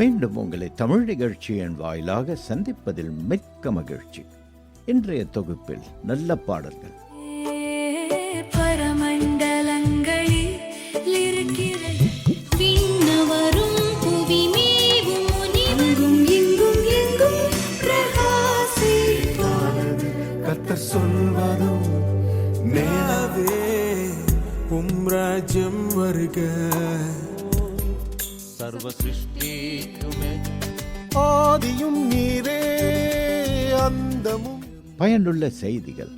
மீண்டும் உங்களை தமிழ் நிகழ்ச்சியின் வாயிலாக சந்திப்பதில் மிக்க மகிழ்ச்சி. இன்றைய தொகுப்பில் நல்ல பாடல்கள். சொல்வதும் நேரவே ராஜ்யம் வருக. சர்வ சிருஷ்டிக்குமே ஆதியும் நீரே அந்தமும். பயனுள்ள செய்திகள்.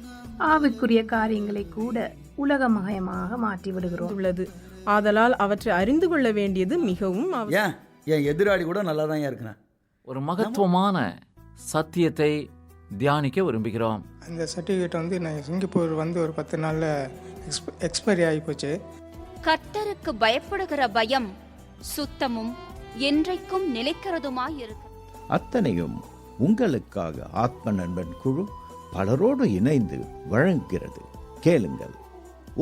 ஆவிக்குரிய காரியங்களை கூட உலகமயமாக மாற்றி விடுகிறோம் உள்ளது. ஆதலால் அவற்றை அறிந்து கொள்ள வேண்டியது மிகவும் என் எதிராளி கூட நல்லா தான் இருக்கிறேன். ஒரு மகத்துவமான சத்தியத்தை தியானிக்க விரும்புகிறோம். அந்த சர்டிஃபிகேட் நான் சிங்கப்பூர் ஒரு 10 நாளில் எக்ஸ்பைரி ஆகி போச்சு. கர்த்தருக்கு பயப்படுகிற பயம் சுத்தமும் என்றைக்கும் நிலைக்கிறதுமாயிருக்கு. அத்தனையும் உங்களுக்காக ஆத்ம நண்பன் குழு பலரோடு இணைந்து வழங்குகிறது. கேளுங்கள்,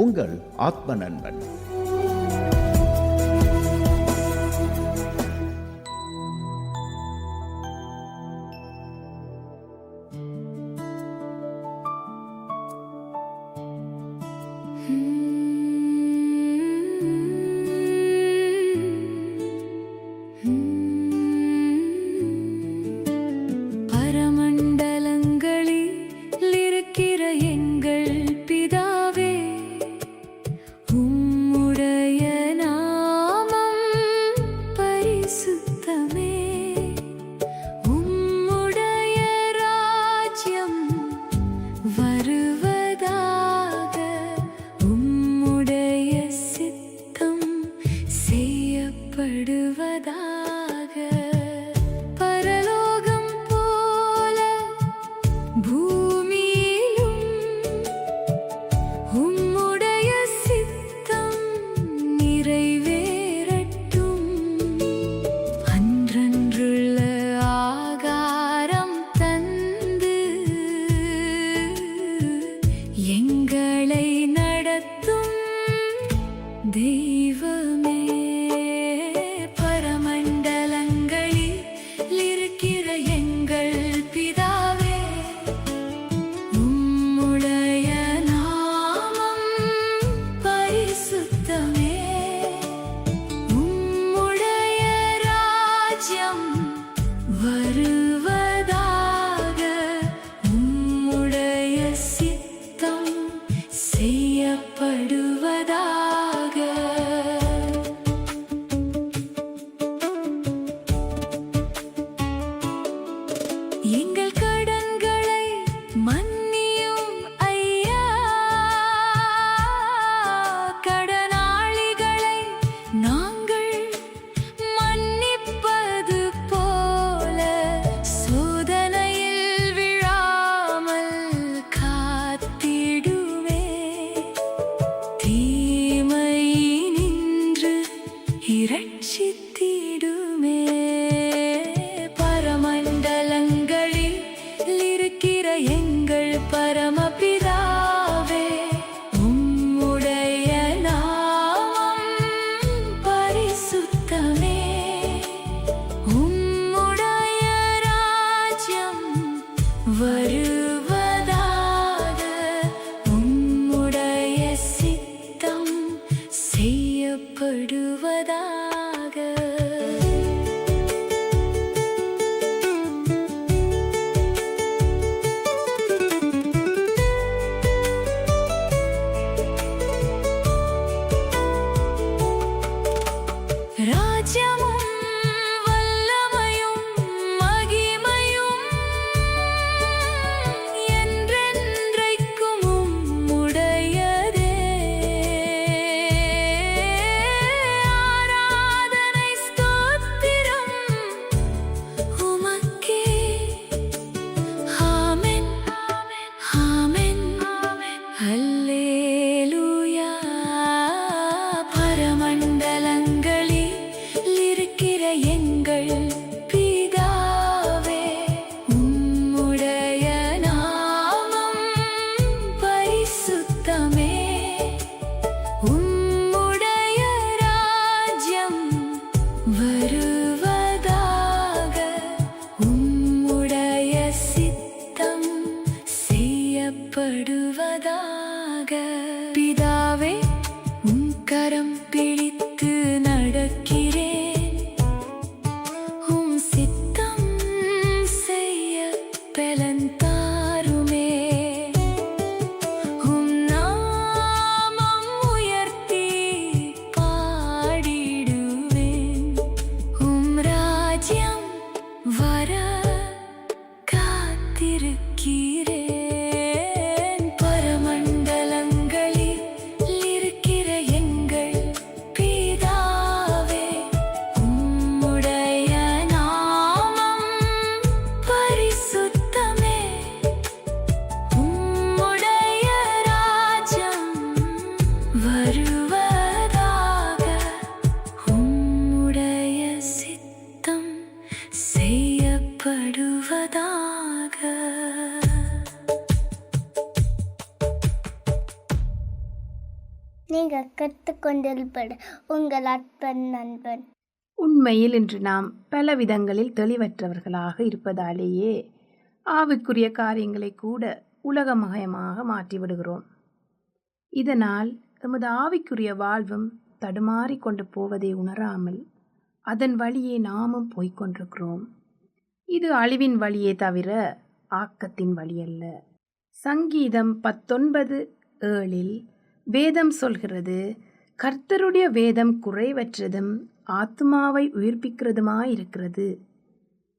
உங்கள் ஆத்ம நண்பன். உம்முடைய சித்தம் செய்யப்படுவதாக. நீங்கள் கற்றுக்கொண்டிருப்பது உங்கள் அற்பன் நண்பன். உண்மையில் இன்று நாம் பல விதங்களில் தெளிவற்றவர்களாக இருப்பதாலேயே ஆவிக்குரிய காரியங்களை கூட உலகமயமாக மாற்றிவிடுகிறோம். இதனால் எமது ஆவிக்குரிய வாழ்வும் தடுமாறி கொண்டு போவதை உணராமல் அதன் வழியே நாமும் போய்கொண்டிருக்கிறோம். இது அழிவின் வழியே தவிர ஆக்கத்தின் வழியல்ல. சங்கீதம் 19:7 வேதம் சொல்கிறது, கர்த்தருடைய வேதம் குறைவற்றதும் ஆத்மாவை உயிர்ப்பிக்கிறதுமாயிருக்கிறது.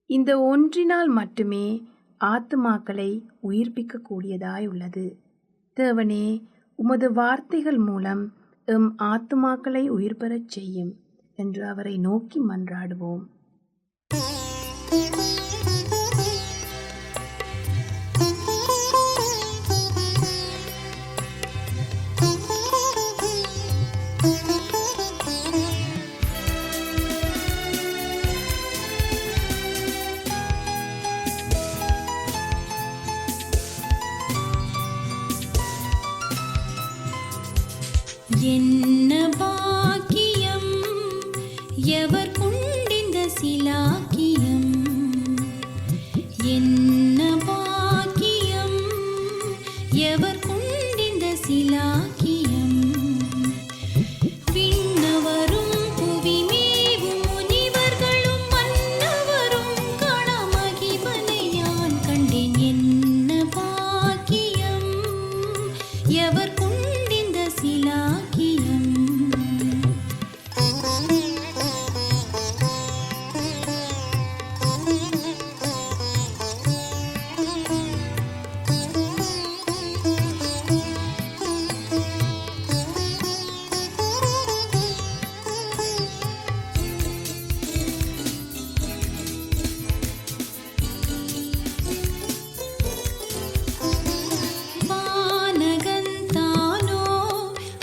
இந்த ஒன்றினால் மட்டுமே ஆத்மாக்களை உயிர்ப்பிக்கக்கூடியதாய் உள்ளது. தேவனே, உமது வார்த்தைகள் மூலம் எம் ஆத்மாக்களை உயிர் பெறச் செய்யும் என்று அவரை நோக்கி மன்றாடுவோம். என்ன பாக்கியம் எவர் கொண்டிந்த சிலாக்கியம். என்ன பாக்கியம் எவர் கொண்டிந்த சிலாக்கியம். விண்ணவரும் புவிமேவும் முனிவர்களும் மன்னவரும் கணமகிமனை யான் கண்டேன். என்ன பாக்கியம் எவர் கொண்டிந்த சிலாக்கியம். வானகந்தானோ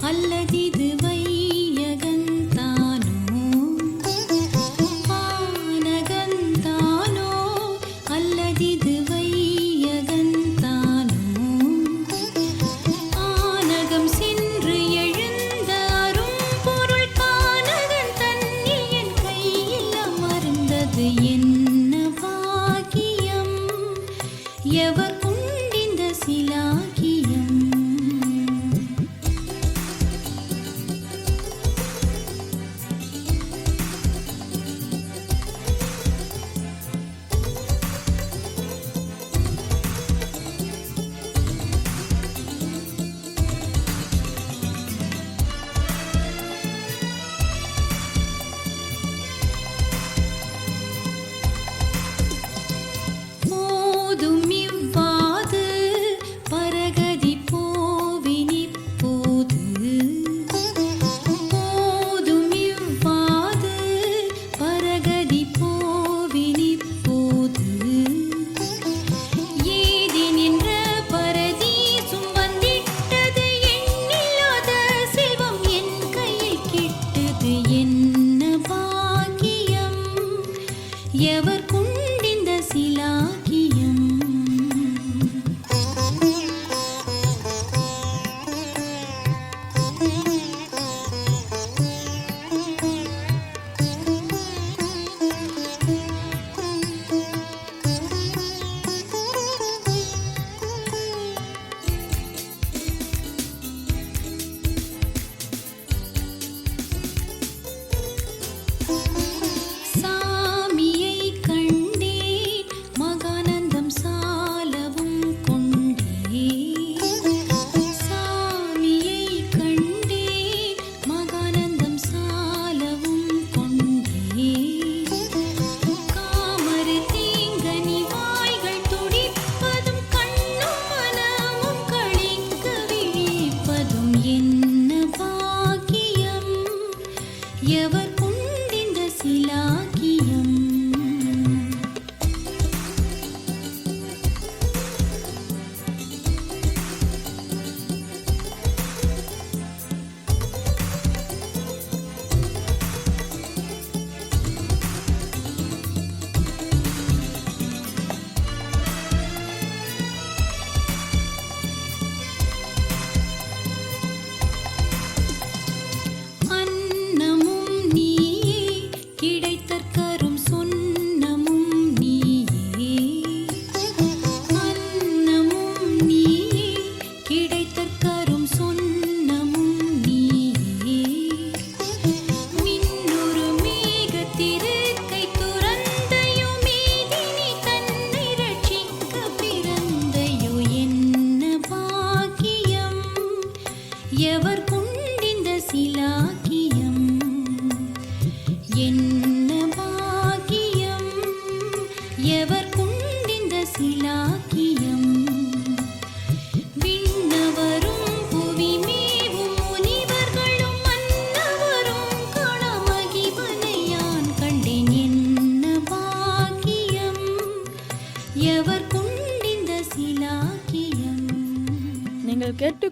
அல்லதிது வையகந்தானோ. வானகந்தானோ அல்லதிது வையகந்தானோ. ஆனகம் சென்று எழுந்த அரும்பொருள் கானகன் தன்னில் என் கையில் அமர்ந்தது. என்ன பாக்கியம் எவர் கொண்டிந்த சிலாக்கியம். போதும் இவ்வாது பரகதி போவினிப்போது. போதும் இவ்வாது பரகதி போவினிப்போது. ஏதெனின்ற பரதீசும் வந்திட்டது. எண்ணில்லாத செல்வம் என் கையில் கிட்டது. என்ன பாக்கியம் எவர் கொண்டிந்த சிலாக்கியம். சாமியை கண்டேன் மகானந்தம் சாலவும் கொண்டேன். சாமியை கண்டேன் மகானந்தம் சாலவும் கொண்டேன். காமரு தீங்கனி வாய்கள் துடிப்பதும் கண்ணும் மனமும் களிக்க விழிப்பதும். என்ன பாக்கியம் எவர் கொண்டிந்த சிலாக்கியம்.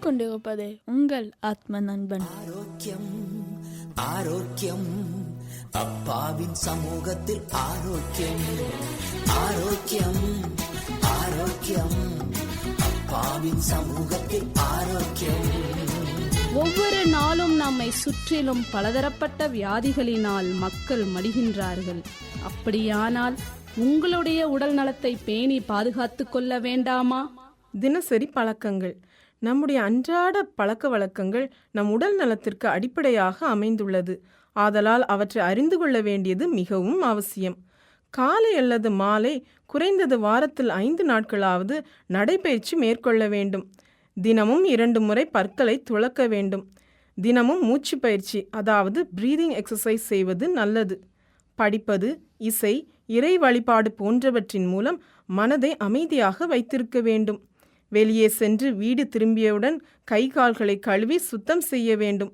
கேட்டுக்கொண்டிருப்பது உங்கள் ஆத்ம நண்பன். ஆரோக்கியம் ஆரோக்கியம் அப்பாவின் சமூகத்தில் ஆரோக்கியம் ஆரோக்கியம் ஆரோக்கியம் அப்பாவின் சமூகத்தில் ஆரோக்கியம். ஒவ்வொரு நாளும் நம்மை சுற்றிலும் பலதரப்பட்ட வியாதிகளினால் மக்கள் மடிகின்றார்கள். அப்படியானால் உங்களுடைய உடல் நலத்தை பேணி பாதுகாத்து கொள்ள வேண்டாமா? தினசரி பழக்கங்கள். நம்முடைய அன்றாட பழக்க வழக்கங்கள் நம் உடல் நலத்திற்கு அடிப்படையாக அமைந்துள்ளது. ஆதலால் அவற்றை அறிந்து கொள்ள வேண்டியது மிகவும் அவசியம். காலை அல்லது மாலை குறைந்தது வாரத்தில் 5 நாட்களாவது நடைபயிற்சி மேற்கொள்ள வேண்டும். தினமும் 2 முறை பற்களை துலக்க வேண்டும். தினமும் மூச்சு பயிற்சி, அதாவது பிரீதிங் எக்ஸசைஸ் செய்வது நல்லது. படிப்பது, இசை, இறை வழிபாடு போன்றவற்றின் மூலம் மனதை அமைதியாக வைத்திருக்க வேண்டும். வெளியே சென்று வீடு திரும்பியவுடன் கை கால்களை கழுவி சுத்தம் செய்ய வேண்டும்.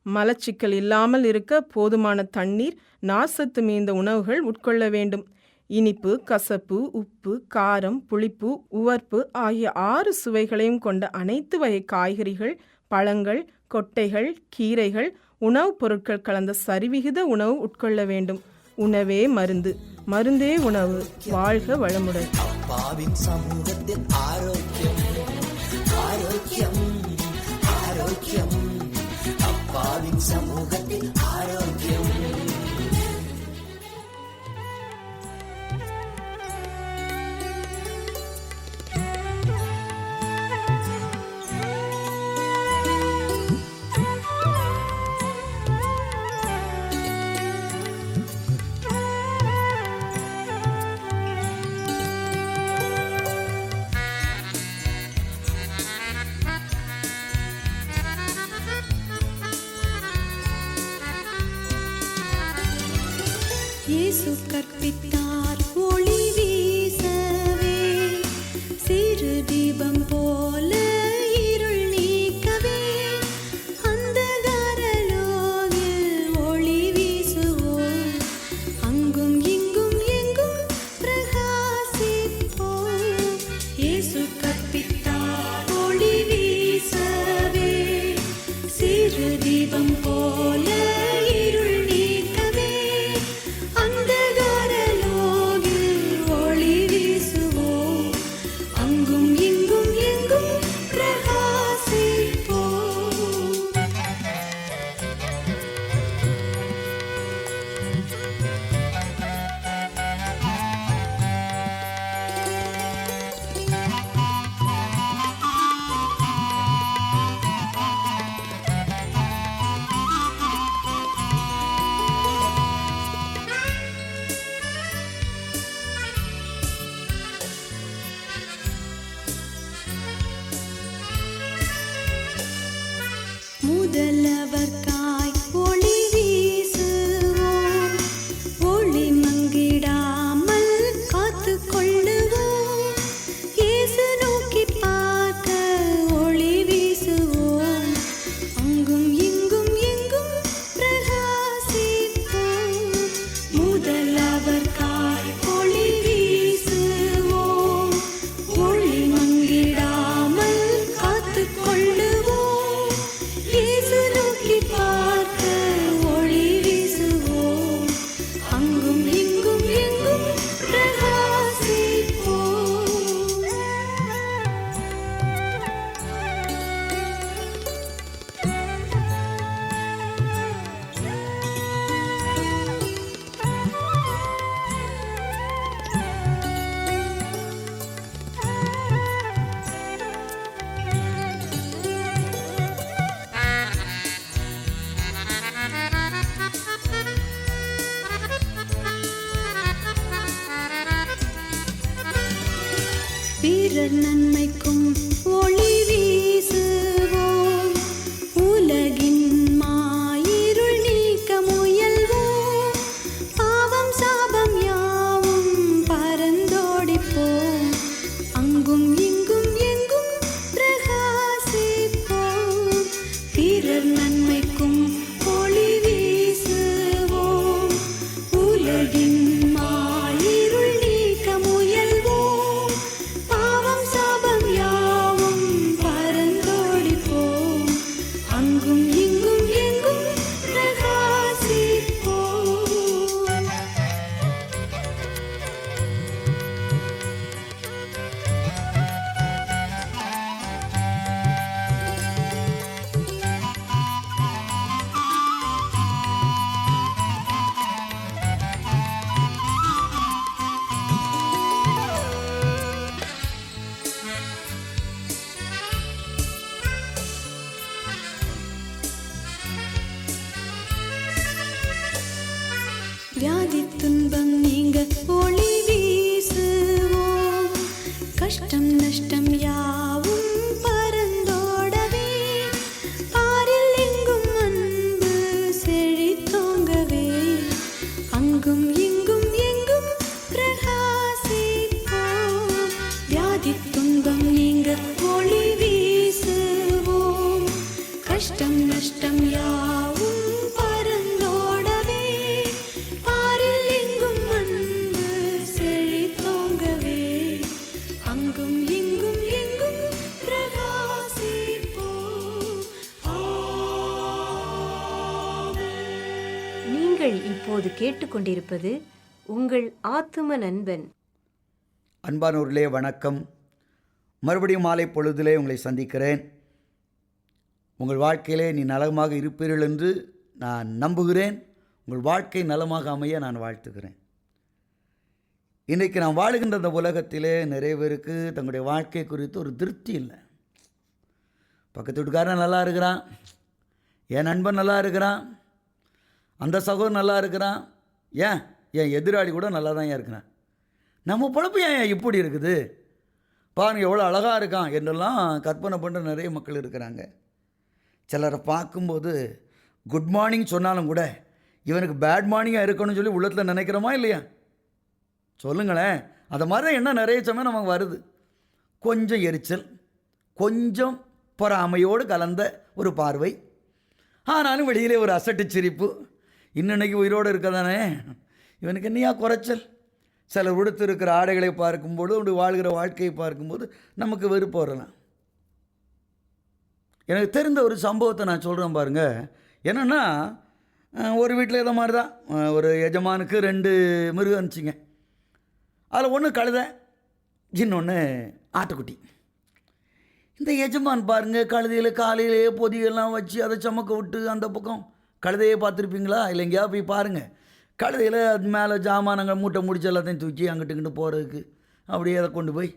மலச்சிக்கல் இல்லாமல் இருக்க போதுமான தண்ணீர், நார்சத்து மிகுந்த உணவுகள் உட்கொள்ள வேண்டும். இனிப்பு, கசப்பு, உப்பு, காரம், புளிப்பு, உவர்ப்பு ஆகிய 6 சுவைகளையும் கொண்ட அனைத்து வகை காய்கறிகள், பழங்கள், கொட்டைகள், கீரைகள், உணவுப் பொருட்கள் கலந்த சரிவிகித உணவு உட்கொள்ள வேண்டும். உணவே மருந்து, மருந்தே உணவு. வாழ்க வளமுடன். அப்பாவின் சமூகத்தில் ஆரோக்கியம் ஆரோக்கியம் ஆரோக்கியம் அப்பாவின் சமூகத்தில் ஆரோக்கியம். இயேசு கற்பித்தார் ஒளி வீசவே, சிறு தீபம் போல இருள் நீக்கவே, அந்தகாரலோகில் ஒளி வீசுவோம், அங்கும் இங்கும் எங்கும் பிரகாசிப்போம். இயேசு கற்பித்தார் ஒளி வீசவே, சிறு தீபம் போல இருள் நீக்கவே, அந்தகாரலோகில் ஒளி வீசுவோம், அங்கும் இங்கும் எங்கும் பிரகாசிப்போம். முதலவர்க்காய் ஒளி வீசுவோம், ஒளி மங்கிடாமல் காத்துக் கொள்ளுவோம். இயேசு நோக்கி பார்க்க ஒளி வீசுவோம், அங்கும் இங்கும் எங்கும் பிரகாசிப்போம். முதலவர்க்காய் ஒளி வீசுவோம், ஒளி மங்கிடாமல் காத்துக் கொள்ளுவோம். இயேசு நோக்கி பார்க்க ஒளி வீசுவோம், அங்கும் இங்கும் எங்கும் பிரகாசிப்போம். பிறர் நன்மைக்கும் ஒளி வீசுவோம், உலகின் மாயிருள் நீக்க முயல்வோம். பாவம் சாபம் யாவும் பறந்தோடிப்போம், அங்கும் இங்கும் எங்கும் பிரகாசிப்போம். பிறர் நன்மைக்கும் ஒளி வீசுவோம், உலகின் மாயிருள் நீக்க முயல்வோம். பாவம் சாபம் வியாதி துன்பம் நீங்க ஒளி வீசுவோம். கஷ்டம் நஷ்டம் யாவும் பறந்தோடவே, பாரில் எங்கும் அன்பு செழித்தோங்கவே, அங்கும் இங்கும் எங்கும் பிரகாசிப்போம். வியாதி துன்பம் நீங்க ஒளி வீசுவோம். கஷ்டம் நஷ்டம் யாவும் பறந்தோடவே, பாரில் எங்கும் அன்பு செழித்தோங்கவே, அங்கும் இங்கும் எங்கும் பிரகாசிப்போம். நீங்கள் இப்போது கேட்டுக்கொண்டிருப்பது உங்கள் ஆத்தும நண்பன். அன்பானவர்களே வணக்கம். மறுபடியும் மாலை பொழுதிலே உங்களை சந்திக்கிறேன். உங்கள் வாழ்க்கையிலே நீ நலமாக இருப்பீர்கள் என்று நான் நம்புகிறேன். உங்கள் வாழ்க்கை நலமாக அமைய நான் வாழ்த்துகிறேன். இன்றைக்கு நாம் வாழுகின்ற இந்த உலகத்திலே நிறைய பேருக்கு தங்களுடைய வாழ்க்கை குறித்து ஒரு திருப்தி இல்லை. பக்கத்து வீட்டுக்காரன் நல்லா இருக்கிறான், என் நண்பன் நல்லா இருக்கிறான், அந்த சகோதரன் நல்லா இருக்கிறான், ஏன் என் எதிராளி கூட நல்லா தான் இருக்கிறான். நம்ம பொழப்பு ஏன் இப்படி இருக்குது பாருங்க, எவ்வளோ அழகாக இருக்கான் என்றெல்லாம் கற்பனை பண்ணுற நிறைய மக்கள் இருக்கிறாங்க. சிலரை பார்க்கும்போது குட் மார்னிங் சொன்னாலும் கூட இவனுக்கு பேட் மார்னிங்காக இருக்கணும்னு சொல்லி உள்ளத்தில் நினைக்கிறோமா இல்லையா? சொல்லுங்களேன். அது மாதிரி தான் என்ன நிறைய சமயம் நமக்கு வருது. கொஞ்சம் எரிச்சல், கொஞ்சம் பொறாமையோடு கலந்த ஒரு பார்வை, ஆனாலும் வெளியிலே ஒரு அசட்டு சிரிப்பு. இன்னைக்கு உயிரோடு இருக்கதானே, இவனுக்கு என்னையா குறைச்சல். சிலர் உடுத்து இருக்கிற ஆடைகளை பார்க்கும்போது, அப்படி வாழ்கிற வாழ்க்கையை பார்க்கும்போது நமக்கு வெறுப்பு வரலாம். எனக்கு தெரிந்த ஒரு சம்பவத்தை நான் சொல்கிறேன் பாருங்கள். என்னென்னா, ஒரு வீட்டில் இதை மாதிரி தான் ஒரு எஜமானுக்கு 2 மிருகம் இருந்துச்சுங்க. அதில் ஒன்று கழுதை, இன்னொன்று ஆட்டுக்குட்டி. இந்த எஜமான் பாருங்கள், கழுதையில் காலையிலேயே பொதியெல்லாம் வச்சு அதை சமக்க விட்டு அந்த பக்கம் கழுதையே பார்த்துருப்பீங்களா? இல்லை எங்கேயா போய் பாருங்கள். கழுதையில் அது மேலே ஜாமானங்கள் மூட்டை முடிச்சு எல்லாத்தையும் தூக்கி அங்கிட்டு இங்கிட்டு போகிறதுக்கு அப்படியே அதை கொண்டு போய்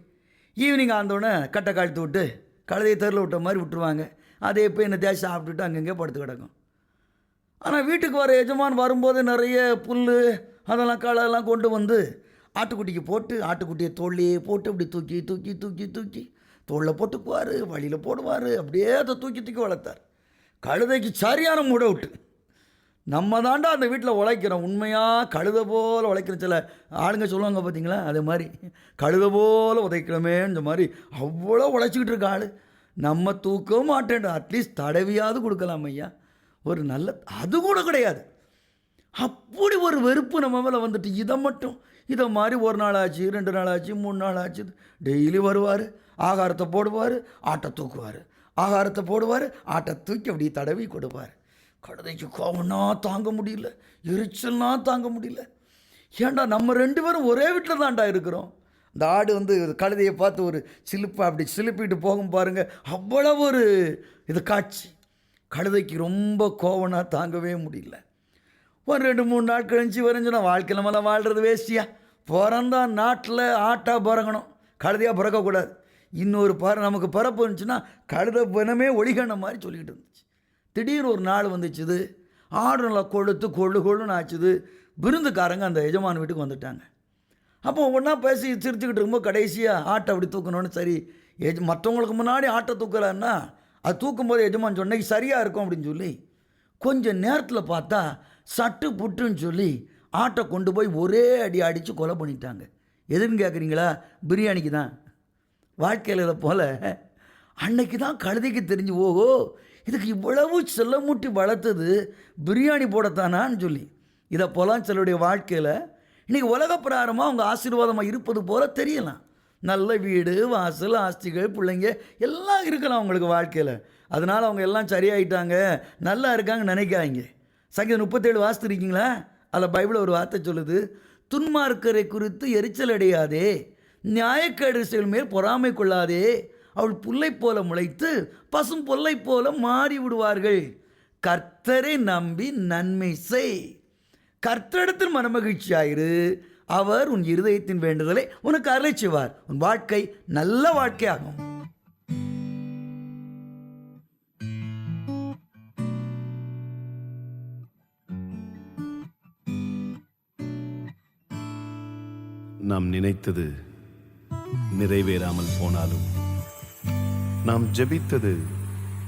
ஈவினிங் ஆந்தோடனே கட்டை காழ்த்து விட்டு கழுதையை தெருவில் விட்ட மாதிரி விட்டுருவாங்க. அதே போய் என்ன தேய்ச்சி சாப்பிட்டுட்டு அங்கங்கே படுத்து கிடக்கும். ஆனால் வீட்டுக்கு வர எஜமான் வரும்போது நிறைய புல் அதெல்லாம் களையெல்லாம் கொண்டு வந்து ஆட்டுக்குட்டிக்கு போட்டு, ஆட்டுக்குட்டியை தோல்லையே போட்டு அப்படி தூக்கி தூக்கி தூக்கி தூக்கி தோளில் போட்டுக்குவார், வழியில் போடுவார், அப்படியே அதை தூக்கி தூக்கி வளர்த்தார். கழுதைக்கு சரியான மூட விட்டு. நம்ம தாண்டா அந்த வீட்டில் உழைக்கிறோம், உண்மையாக கழுதை போல் உழைக்கிற சில ஆளுங்க சொல்லுவாங்க பார்த்தீங்களா, அதே மாதிரி கழுதை போல் உதைக்கிறோமேன்ற மாதிரி அவ்வளோ உழைச்சிக்கிட்டு இருக்க ஆள். நம்ம தூக்கவும் மாட்டேன், அட்லீஸ்ட் தடவியாவது கொடுக்கலாம் ஐயா, ஒரு நல்ல அது கூட கிடையாது. அப்படி ஒரு வெறுப்பு நம்ம மேலே வந்துட்டு, இதை மட்டும் இதை மாதிரி ஒரு நாள் ஆச்சு, 2 நாள் ஆச்சு, 3 நாள் ஆச்சு, டெய்லி வருவார், ஆகாரத்தை போடுவார், ஆட்டை தூக்குவார், ஆகாரத்தை போடுவார், ஆட்டை தூக்கி அப்படி தடவி கொடுப்பார். கழுதைக்கு கோவம்னா தாங்க முடியல, எரிச்சல்னா தாங்க முடியல. ஏன்டா நம்ம 2 பேரும் ஒரே வீட்டில் தான்டா இருக்கிறோம். இந்த ஆடு வந்து கழுதையை பார்த்து ஒரு சிலுப்பை அப்படி சிலுப்பிட்டு போகும் பாருங்கள், அவ்வளோ ஒரு இது காட்சி. கழுதைக்கு ரொம்ப கோவம்னா தாங்கவே முடியல. ஒரு 2-3 நாள் கழிஞ்சு வரைஞ்சுனா வாழ்க்கை நம்மளாம் வாழ்கிறது வேஸ்டியா. பிறந்தா நாட்டில் ஆட்டாக பிறக்கணும், கழுதையாக பிறக்கக்கூடாது. இன்னொரு நமக்கு பிறப்பு இருந்துச்சுன்னா கழுதை பிணமே ஒளிகண்ண மாதிரி சொல்லிக்கிட்டு இருந்துச்சு. திடீர்னு ஒரு நாள் வந்துச்சுது, ஆடு நல்லா கொழுத்து கொள்ளுன்னு ஆச்சுது. விருந்துக்காரங்க அந்த எஜமான் வீட்டுக்கு வந்துட்டாங்க. அப்போ ஒன்றா பேசி சிரிச்சுக்கிட்டு இருக்கும்போது கடைசியாக ஆட்டை அப்படி தூக்கணும்னு, சரி மற்றவங்களுக்கு முன்னாடி ஆட்டை தூக்கலான்னா அது தூக்கும்போது எஜமான் சொன்னைக்கு சரியாக இருக்கும் அப்படின்னு சொல்லி கொஞ்சம் நேரத்தில் பார்த்தா சட்டு புட்டுன்னு சொல்லி ஆட்டை கொண்டு போய் ஒரே அடி அடித்து கொலை பண்ணிட்டாங்க. எதுன்னு கேட்குறீங்களா? பிரியாணிக்கு தான். வாழ்க்கையில் இதை போல் அன்னைக்கு தான் கழுதைக்கு தெரிஞ்சு, ஓஹோ இதுக்கு இவ்வளவு செல்லமுட்டி வளர்த்தது பிரியாணி போடத்தானான்னு சொல்லி. இதை போலாம் சிலருடைய வாழ்க்கையில் இன்றைக்கி உலக பிரகாரமாக அவங்க ஆசீர்வாதமாக இருப்பது போல் தெரியலாம். நல்ல வீடு வாசல் ஆஸ்திகள் பிள்ளைங்க எல்லாம் இருக்கலாம் அவங்களுக்கு வாழ்க்கையில். அதனால் அவங்க எல்லாம் சரியாயிட்டாங்க, நல்லா இருக்காங்கன்னு நினைக்காங்க. சங்கீதம் 37 வாசித்துருக்கீங்களா? அதில் பைபிள் ஒரு வார்த்தை சொல்லுது, துன்மார்க்கரை குறித்து எரிச்சல் அடையாதே, நியாயக்கேடு செயல் மேல் பொறாமை கொள்ளாதே, அவள் புல்லை போல முளைத்து பசும் பொல்லை போல மாறி விடுவார்கள். கர்த்தரை நம்பி நன்மை செய், கர்த்தரிடத்தில் மனமகிழ்ச்சியாயிரு, அவர் உன் இருதயத்தின் வேண்டுதலை உனக்கு அருளை செய்வார். உன் வாழ்க்கை நல்ல வாழ்க்கையாகும். நாம் நினைத்தது நிறைவேறாமல் போனாலும், நாம் ஜெபித்தது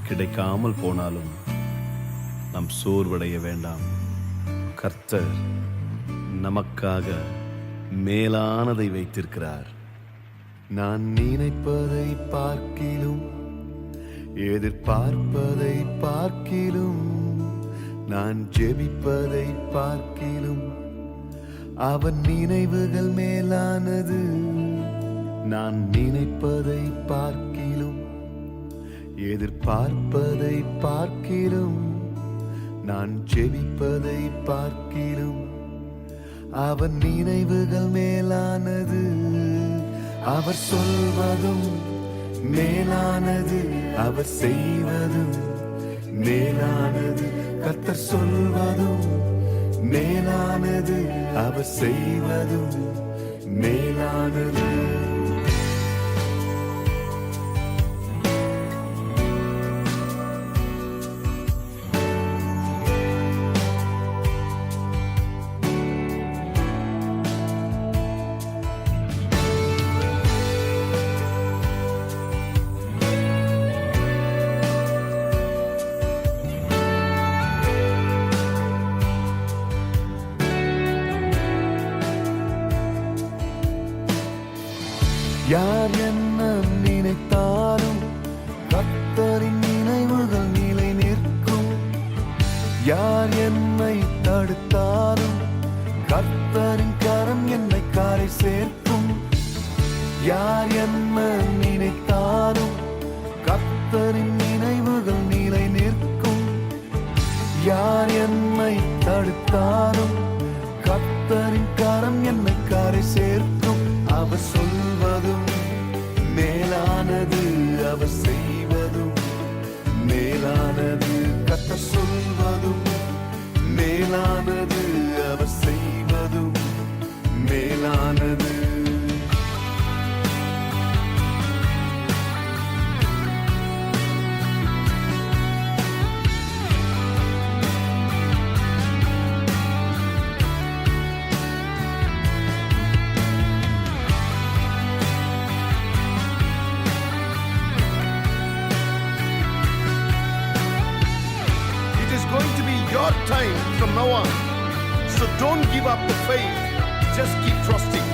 கிடைக்காமல் போனாலும் நாம் சோர்வடைய வேண்டாம். கர்த்தர் நமக்காக மேலானதை வைத்திருக்கிறார். நான் நினைப்பதை பார்க்கிலும் எதிர்பார்ப்பதை பார்க்கிலும், நான் ஜெபிப்பதை பார்க்கிலும் அவன் நினைவுகள் மேலானது. நான் நினைப்பதை பார்க்கிலும் எதிர்பார்ப்பதை பார்க்கிலும், நான் ஜெபிப்பதை பார்க்கிலும் அவன் நினைவுகள் மேலானது. அவர் சொல்வதும் மேலானது, அவர் செய்வதும் மேலானது. கர்த்தர் சொல்வதும் மேலானது, அவர் செய்வதும் மேலானது. யார் என்ன நினைத்தாலும் கர்த்தரின் நினைவுகள் நிலை நிற்கும். யார் என்னை தடுத்தாலும் கர்த்தரின் கரம் என்னை காரை சேர்க்கும். யார் என்ன நினைத்தாலும் கர்த்தரின் நினைவுகள் நிலை நிற்கும். யார் என்னை தடுத்தாலும் கர்த்தரின் கரம் என்னை காரை சேர்க்கும். அவர் சொல்வதும் மேலானது, அவர் செய்வதும் மேலானது. கர்த்தர் சொல்வதும் மேலானது, அவர் செய்வதும் மேலானது. Going to be your time from now on, so don't give up the faith, just keep trusting.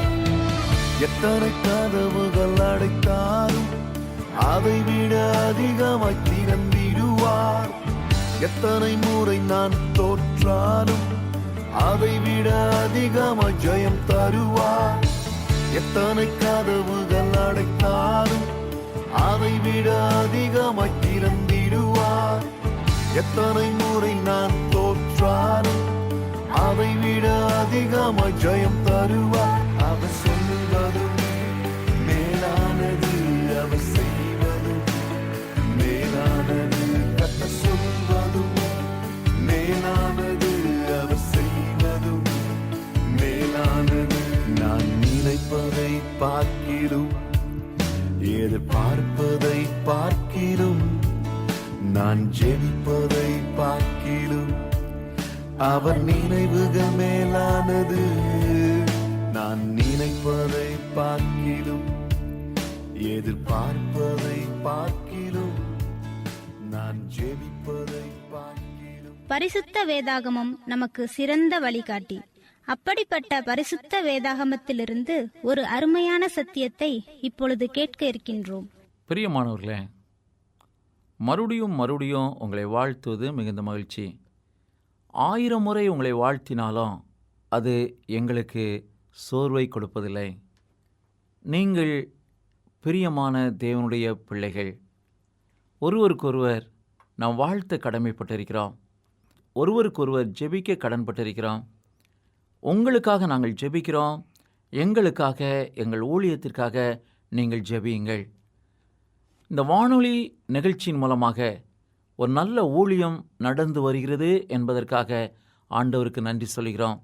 எத்தனை கதவுகள் அடைத்தாலும் அதை விட அதிகமாய் திறந்திடுவார். எத்தனை முறை நான் தோற்றாலும் அதை விட அதிகமாய் ஜெயம் தருவார். எத்தனை கதவுகள் அடைத்தாலும் அதை விட அதிகமாய் திறந்திடுவார். எத்தனை முறை நான் தோற்றாலும் அதை விட அதிகமாய் ஜெயம் தருவார். அவர் சொல்வதும் மேலானது, அவர் செய்வதும் மேலானது. கர்த்தர் சொல்வதும் மேலானது, அவர் செய்வதும் மேலானது. நான் நினைப்பதை பார்க்கிலும் எதிர்பார்ப்பதை பார்க்கிலும், நான் ஜெபிப்பதை பார்க்கிலும் அவர் நினைவுகள் மேலானது. நான் நினைப்பதை பார்க்கிலும் எதிர்பார்ப்பதை பார்க்கிலும், நான் ஜெபிப்பதை பார்க்கிலும். பரிசுத்த வேதாகமம் நமக்கு சிறந்த வழிகாட்டி. அப்படிப்பட்ட பரிசுத்த வேதாகமத்திலிருந்து ஒரு அருமையான சத்தியத்தை இப்பொழுது கேட்க இருக்கின்றோம். பிரியமானவர்களே, மறுபடியும் உங்களை வாழ்த்துவது மிகுந்த மகிழ்ச்சி. 1000 முறை உங்களை வாழ்த்தினாலும் அது எங்களுக்கு சோர்வை கொடுப்பதில்லை. நீங்கள் பிரியமான தேவனுடைய பிள்ளைகள். ஒருவருக்கொருவர் நாம் வாழ்த்த கடமைப்பட்டிருக்கிறோம். ஒருவருக்கொருவர் ஜெபிக்க கடன்பட்டிருக்கிறோம். உங்களுக்காக நாங்கள் ஜெபிக்கிறோம். எங்களுக்காக, எங்கள் ஊழியத்திற்காக நீங்கள் ஜெபியுங்கள். இந்த வானொலி நிகழ்ச்சியின் மூலமாக ஒரு நல்ல ஊழியம் நடந்து வருகிறது என்பதற்காக ஆண்டவருக்கு நன்றி சொல்கிறோம்.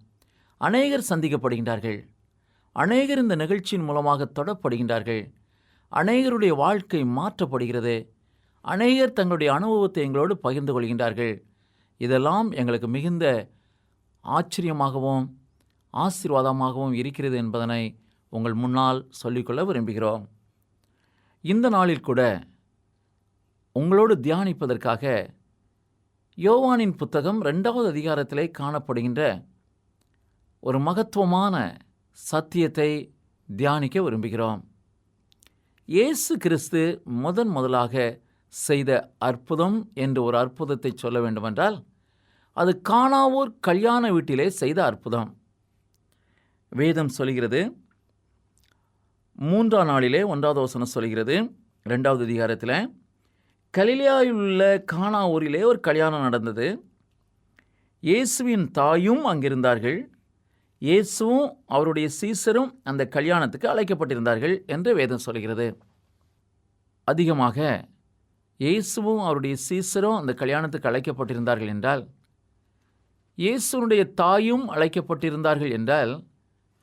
அநேகர் சந்திக்கப்படுகின்றார்கள். அநேகர் இந்த நிகழ்ச்சியின் மூலமாக தொடப்படுகின்றார்கள். அநேகருடைய வாழ்க்கை மாற்றப்படுகிறது. அநேகர் தங்களுடைய அனுபவத்தை எங்களோடு பகிர்ந்து கொள்கின்றார்கள். இதெல்லாம் எங்களுக்கு மிகுந்த ஆச்சரியமாகவும் ஆசீர்வாதமாகவும் இருக்கிறது என்பதனை உங்கள் முன்னால் சொல்லிக்கொள்ள விரும்புகிறோம். இந்த நாளில் கூட உங்களோடு தியானிப்பதற்காக யோவானின் புத்தகம் 2வது அதிகாரத்திலே காணப்படுகின்ற ஒரு மகத்துவமான சத்தியத்தை தியானிக்க விரும்புகிறோம். இயேசு கிறிஸ்து முதலாக செய்த அற்புதம் என்று ஒரு அற்புதத்தை சொல்ல வேண்டுமென்றால் அது கானாவூர் கல்யாண வீட்டிலே செய்த அற்புதம். வேதம் சொல்கிறது, 3ஆம் நாளிலே 1வது வசனம் சொல்கிறது, 2வது அதிகாரத்தில், கலிலேயாவில் உள்ள கானா ஊரிலே ஒரு கல்யாணம் நடந்தது. இயேசுவின் தாயும் அங்கிருந்தார்கள். இயேசுவும் அவருடைய சீசரும் அந்த கல்யாணத்துக்கு அழைக்கப்பட்டிருந்தார்கள் என்று வேதம் சொல்கிறது. அதிகமாக இயேசுவும் அவருடைய சீசரும் அந்த கல்யாணத்துக்கு அழைக்கப்பட்டிருந்தார்கள் என்றால், இயேசுனுடைய தாயும் அழைக்கப்பட்டிருந்தார்கள் என்றால்,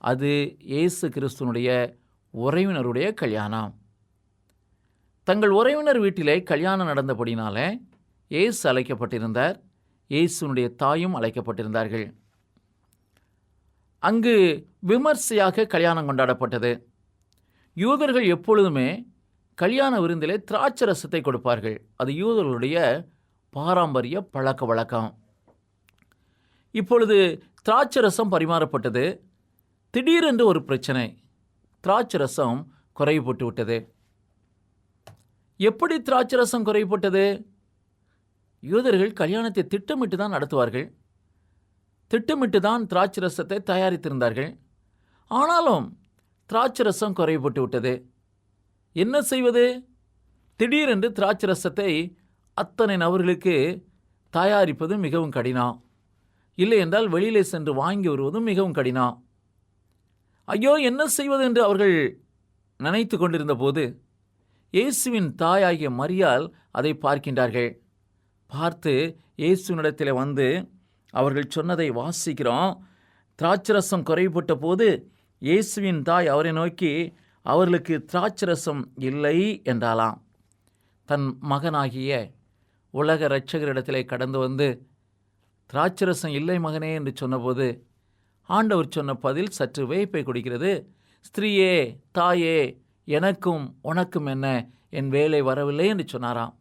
அது இயேசு கிறிஸ்துனுடைய உறவினருடைய கல்யாணம். தங்கள் உறவினர் வீட்டிலே கல்யாணம் நடந்தபடினால இயேசு அழைக்கப்பட்டிருந்தார். இயேசுனுடைய தாயும் அழைக்கப்பட்டிருந்தார்கள். அங்கு விமர்சையாக கல்யாணம் கொண்டாடப்பட்டது. யூதர்கள் எப்பொழுதுமே கல்யாண விருந்திலே திராட்சரசத்தை கொடுப்பார்கள். அது யூதர்களுடைய பாரம்பரிய பழக்க வழக்கம். இப்பொழுது திராட்சரசம் பரிமாறப்பட்டது. திடீரென்று ஒரு பிரச்சனை, திராட்சரசம் குறைவுபட்டு விட்டது. எப்படி திராட்சரசம் குறைவுபட்டது? யூதர்கள் கல்யாணத்தை திட்டமிட்டு தான் நடத்துவார்கள். திட்டமிட்டு தான் திராட்சரசத்தை தயாரித்திருந்தார்கள். ஆனாலும் திராட்சரசம் குறைவுபட்டு விட்டது. என்ன செய்வது? திடீரென்று திராட்சரசத்தை அத்தனை நபர்களுக்கு தயாரிப்பது மிகவும் கடினம். இல்லை என்றால் வெளியிலே சென்று வாங்கி வருவதும் மிகவும் கடினம். ஐயோ, என்ன செய்வது என்று அவர்கள் நினைத்து கொண்டிருந்த போது இயேசுவின் தாயாகிய மரியாள் அதை பார்க்கின்றார்கள். பார்த்து இயேசுவினிடத்தில் வந்து அவர்கள் சொன்னதை வாசிக்கிறோம். திராட்சரசம் குறைவுபட்ட போது இயேசுவின் தாய் அவரை நோக்கி, அவர்களுக்கு திராட்சரசம் இல்லை என்றாலாம். தன் மகனாகிய உலக இரட்சகரிடத்திலே கடந்து வந்து, திராட்சரசம் இல்லை மகனே என்று சொன்னபோது ஆண்டவர் சொன்ன பதில் சற்று வியப்பை கொடுக்கிறது. ஸ்திரீயே, தாயே, எனக்கும் உனக்கும் என்ன, என் வேலை வரவில்லை என்று சொன்னாராம்.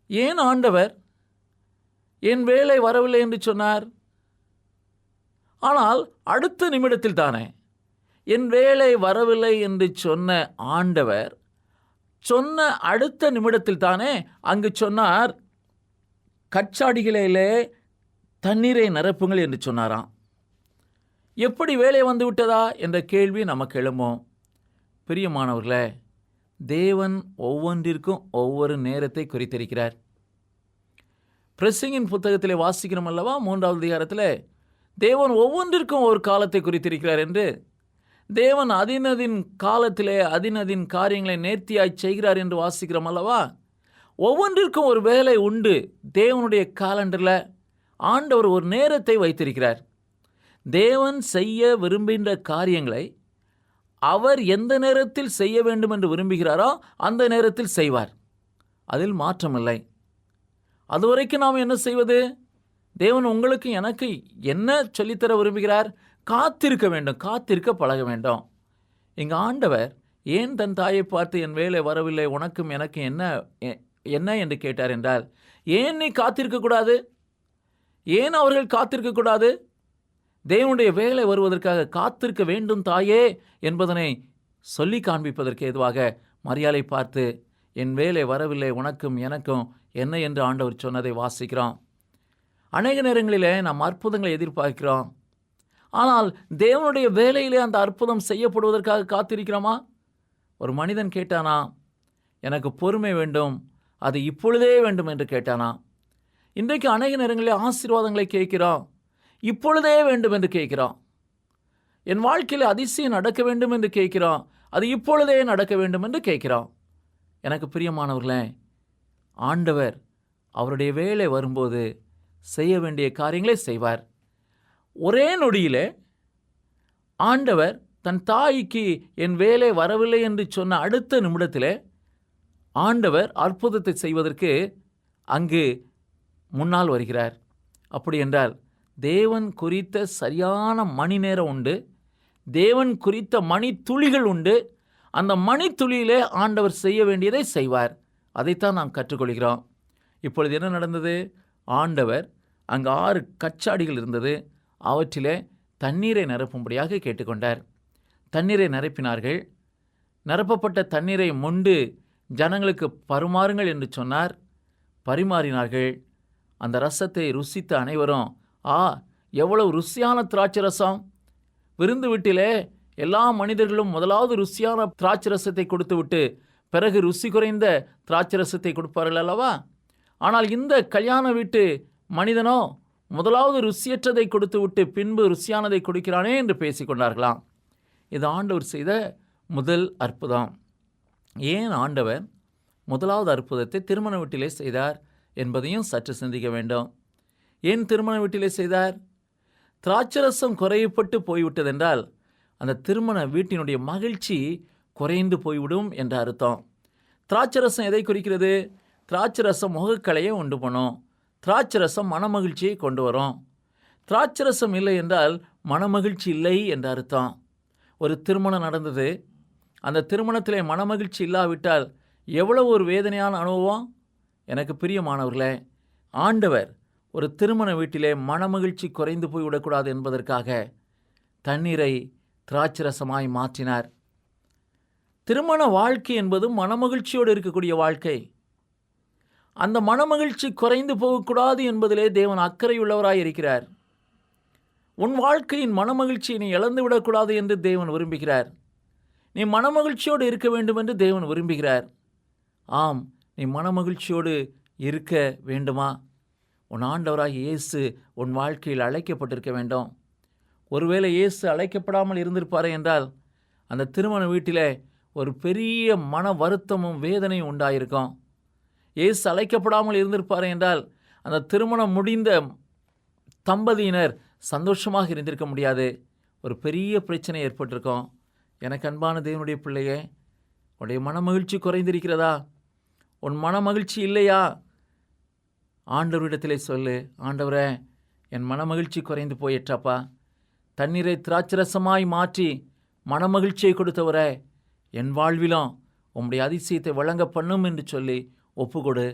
ஏன் ஆண்டவர் என் வேலை வரவில்லை என்று சொன்னார்? ஆனால் அடுத்த நிமிடத்தில் தானே என் வேலை வரவில்லை என்று சொன்ன ஆண்டவர் சொன்ன அடுத்த நிமிடத்தில் தானே அங்கு சொன்னார், கச்சாடிகளிலே தண்ணீரை நிரப்புங்கள் என்று சொன்னாராம். எப்படி வேலை வந்து விட்டதா என்ற கேள்வி நமக்கு எழும்போம். பிரியமானவர்களே, தேவன் ஒவ்வொன்றிற்கும் ஒவ்வொரு நேரத்தை குறித்திருக்கிறார். பிரசங்கின் புத்தகத்திலே வாசிக்கிறோம் அல்லவா, 3வது அதிகாரத்தில், தேவன் ஒவ்வொன்றிற்கும் ஒரு காலத்தை குறித்திருக்கிறார் என்று. தேவன் அதினதின் காலத்திலே அதினதின் காரியங்களை நேர்த்தியாய் செய்கிறார் என்று வாசிக்கிறோம் அல்லவா. ஒவ்வொன்றிற்கும் ஒரு வேலை உண்டு. தேவனுடைய காலண்டரில் ஆண்டவர் ஒரு நேரத்தை வைத்திருக்கிறார். தேவன் செய்ய விரும்புகின்ற காரியங்களை அவர் எந்த நேரத்தில் செய்ய வேண்டும் என்று விரும்புகிறாரோ அந்த நேரத்தில் செய்வார். அதில் மாற்றமில்லை. அதுவரைக்கும் நாம் என்ன செய்வது? தேவன் உங்களுக்கு எனக்கு என்ன சொல்லித்தர விரும்புகிறார்? காத்திருக்க வேண்டும், காத்திருக்க பழக வேண்டும். இங்கே ஆண்டவர் ஏன் தன் தாயை பார்த்து என் வேலை வரவில்லை, உனக்கும் எனக்கு என்ன என்று கேட்டார் என்றால், ஏன் நீ காத்திருக்கக்கூடாது? ஏன் அவர்கள் காத்திருக்கக்கூடாது? தேவனுடைய வேலை வருவதற்காக காத்திருக்க வேண்டும் தாயே என்பதனை சொல்லி காண்பிப்பதற்கு ஏதுவாக மரியாளை பார்த்து, என் வேலை வரவில்லை, உனக்கும் எனக்கும் என்ன என்று ஆண்டவர் சொன்னதை வாசிக்கிறோம். அநேக நேரங்களிலே நாம் அற்புதங்களை எதிர்பார்க்கிறோம். ஆனால் தேவனுடைய வேலையிலே அந்த அற்புதம் செய்யப்படுவதற்காக காத்திருக்கிறோமா? ஒரு மனிதன் கேட்டானா, எனக்கு பொறுமை வேண்டும், அது இப்பொழுதே வேண்டும் என்று கேட்டானா? இன்றைக்கு அநேக நேரங்களில் ஆசீர்வாதங்களை கேட்கிறோம், இப்பொழுதே வேண்டும் என்று கேட்கிறோம். என் வாழ்க்கையில் அதிசயம் நடக்க வேண்டும் என்று கேட்கிறோம், அது இப்பொழுதே நடக்க வேண்டும் என்று கேட்கிறோம். எனக்கு பிரியமானவர்களே, ஆண்டவர் அவருடைய வேலை வரும்போது செய்ய வேண்டிய காரியங்களை செய்வார். ஒரே நொடியிலே ஆண்டவர் தன் தாய்க்கு என் வேலை வரவில்லை என்று சொன்ன அடுத்த நிமிடத்திலே ஆண்டவர் அற்புதத்தை செய்வதற்கு அங்கு முன்னால் வருகிறார். அப்படி என்றால் தேவன் குறித்த சரியான மணி நேரம் உண்டு, தேவன் குறித்த மணித்துளிகள் உண்டு. அந்த மணித்துளியிலே ஆண்டவர் செய்ய வேண்டியதை செய்வார். அதைத்தான் நாம் கற்றுக்கொள்கிறோம். இப்பொழுது என்ன நடந்தது? ஆண்டவர் அங்கு 6 கச்சாடிகள் இருந்தது. அவற்றிலே தண்ணீரை நிரப்பும்படியாக கேட்டுக்கொண்டார். தண்ணீரை நிரப்பினார்கள். நிரப்பப்பட்ட தண்ணீரை மொண்டு ஜனங்களுக்கு பரிமாறுங்கள் என்று சொன்னார். பரிமாறினார்கள். அந்த ரசத்தை ருசித்த அனைவரும், எவ்வளவு ருசியான திராட்சை ரசம்! விருந்து வீட்டிலே எல்லா மனிதர்களும் முதலாவது ருசியான திராட்சை ரசத்தை கொடுத்து விட்டு பிறகு ருசி குறைந்த திராட்சை ரசத்தை கொடுப்பார்கள் அல்லவா? ஆனால் இந்த கல்யாண வீட்டு மனிதனோ முதலாவது ருசியற்றதை கொடுத்து விட்டு பின்பு ருசியானதை கொடுக்கிறானே என்று பேசிக்கொண்டார்களாம். இது ஆண்டவர் செய்த முதல் அற்புதம். ஏன் ஆண்டவர் முதலாவது அற்புதத்தை திருமண வீட்டிலே செய்தார் என்பதையும் சற்று சிந்திக்க வேண்டும். ஏன் திருமண வீட்டிலே செய்தார்? திராட்சரசம் குறையப்பட்டு போய்விட்டதென்றால் அந்த திருமண வீட்டினுடைய மகிழ்ச்சி குறைந்து போய்விடும் என்ற அர்த்தம். திராட்சரசம் எதை குறிக்கிறது? திராட்சரசம் முகக்கலையை உண்டு பண்ணும். திராட்சரசம் மனமகிழ்ச்சியை கொண்டு வரும். திராட்சரசம் இல்லை என்றால் மனமகிழ்ச்சி இல்லை என்ற அர்த்தம். ஒரு திருமணம் நடந்தது. அந்த திருமணத்திலே மனமகிழ்ச்சி இல்லாவிட்டால் எவ்வளவு ஒரு வேதனையான அனுபவம். எனக்கு பிரியமானவர்களே, ஆண்டவர் ஒரு திருமண வீட்டிலே மனமகிழ்ச்சி குறைந்து போய்விடக்கூடாது என்பதற்காக தண்ணீரை திராட்சரசமாய் மாற்றினார். திருமண வாழ்க்கை என்பது மனமகிழ்ச்சியோடு இருக்கக்கூடிய வாழ்க்கை. அந்த மனமகிழ்ச்சி குறைந்து போகக்கூடாது என்பதிலே தேவன் அக்கறையுள்ளவராய் இருக்கிறார். உன் வாழ்க்கையின் மனமகிழ்ச்சியை நீ இழந்து விடக்கூடாது என்று தேவன் விரும்புகிறார். நீ மனமகிழ்ச்சியோடு இருக்க வேண்டும் என்று தேவன் விரும்புகிறார். ஆம், நீ மனமகிழ்ச்சியோடு இருக்க வேண்டுமா? உன் ஆண்டவராகிய இயேசு உன் வாழ்க்கையில் அழைக்கப்பட்டிருக்க வேண்டும். ஒருவேளை இயேசு அழைக்கப்படாமல் இருந்திருப்பாரே என்றால் அந்த திருமண வீட்டிலே ஒரு பெரிய மன வருத்தமும் வேதனையும் உண்டாயிருக்கும். இயேசு அழைக்கப்படாமல் இருந்திருப்பாரே என்றால் அந்த திருமணம் முடிந்த தம்பதியினர் சந்தோஷமாக இருந்திருக்க முடியாது. ஒரு பெரிய பிரச்சனை ஏற்பட்டிருக்கும். எனக்கு அன்பான தேவனுடைய பிள்ளையே, உன்னுடைய மனமகிழ்ச்சி குறைந்திருக்கிறதா? உன் மனமகிழ்ச்சி இல்லையா? ஆண்டவரிடத்திலே சொல்லு, ஆண்டவரே, என் மனமகிழ்ச்சி குறைந்து போயிற்றாப்பா. தண்ணீரை திராட்சரசமாய் மாற்றி மனமகிழ்ச்சியை கொடுத்தவரே, என் வாழ்விலும் உம்முடைய அதிசயத்தை வழங்க பண்ணும் என்று சொல்லி ஒப்புக்கொடு.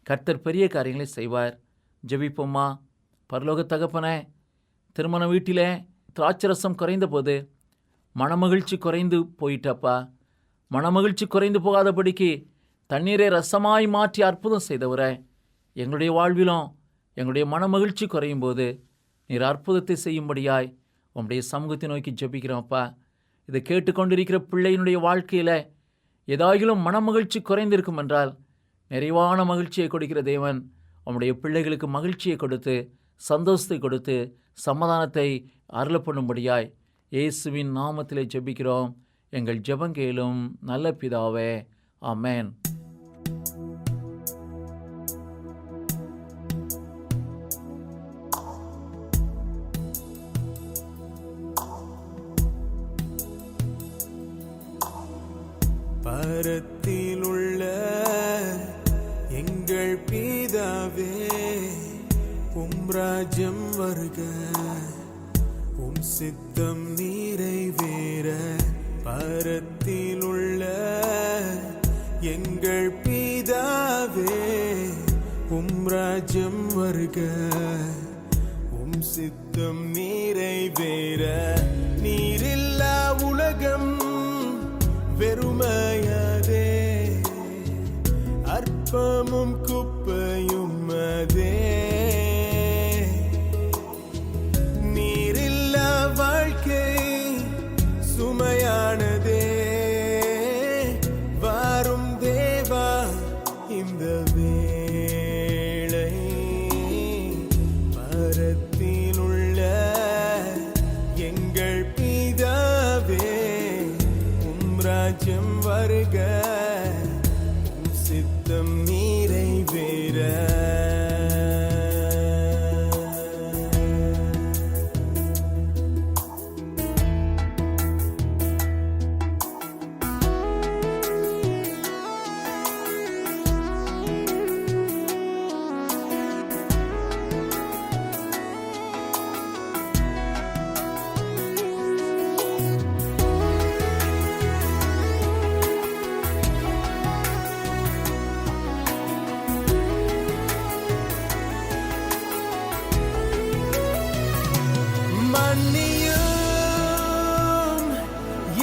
கர்த்தர் பெரிய காரியங்களை செய்வார். ஜெபிப்போம்மா. பரலோக தகப்பனே, திருமண வீட்டிலே திராட்சரசம் குறைந்த போது மனமகிழ்ச்சி குறைந்து போயிட்டப்பா. மனமகிழ்ச்சி குறைந்து போகாதபடிக்கு தண்ணீரை ரசமாய் மாற்றி அற்புதம் செய்தவரே, எங்களுடைய வாழ்விலும் எங்களுடைய மனமகிழ்ச்சி குறையும் போது நீர் அற்புதத்தை செய்யும்படியாய் உம்முடைய சமூகத்தை நோக்கி ஜெபிக்கிறோம்ப்பா. இதை கேட்டுக்கொண்டிருக்கிற பிள்ளையினுடைய வாழ்க்கையில் ஏதாயிலும் மனமகிழ்ச்சி குறைந்திருக்கும் என்றால் நிறைவான மகிழ்ச்சியை கொடுக்கிற தேவன் உம்முடைய பிள்ளைகளுக்கு மகிழ்ச்சியை கொடுத்து சந்தோஷத்தை கொடுத்து சமாதானத்தை அருள பண்ணும்படியாய் இயேசுவின் நாமத்திலே ஜெபிக்கிறோம். எங்கள் ஜெபங்கேளும் நல்ல பிதாவே. ஆமென். பரத்திலுள்ள எங்கள் பிதாவே, உம் ராஜ்யம் வருக, உம் சித்தம் நிறைவேற. பரத்திலுள்ள எங்கள் பிதாவே, உம் ராஜ்யம் வருக, உம் சித்தம் நிறைவேற. நீரில்லா உலகம் வெறுமையதே, அற்பமும் குப்பையும் அதே. நீரில்லா வாழ்க்கை சுமையானதே. வாரும் தேவா இந்த வேளை. பரத்திலுள்ள எங்கள் பிதாவே, ராஜ்யம் வர மன்னியும்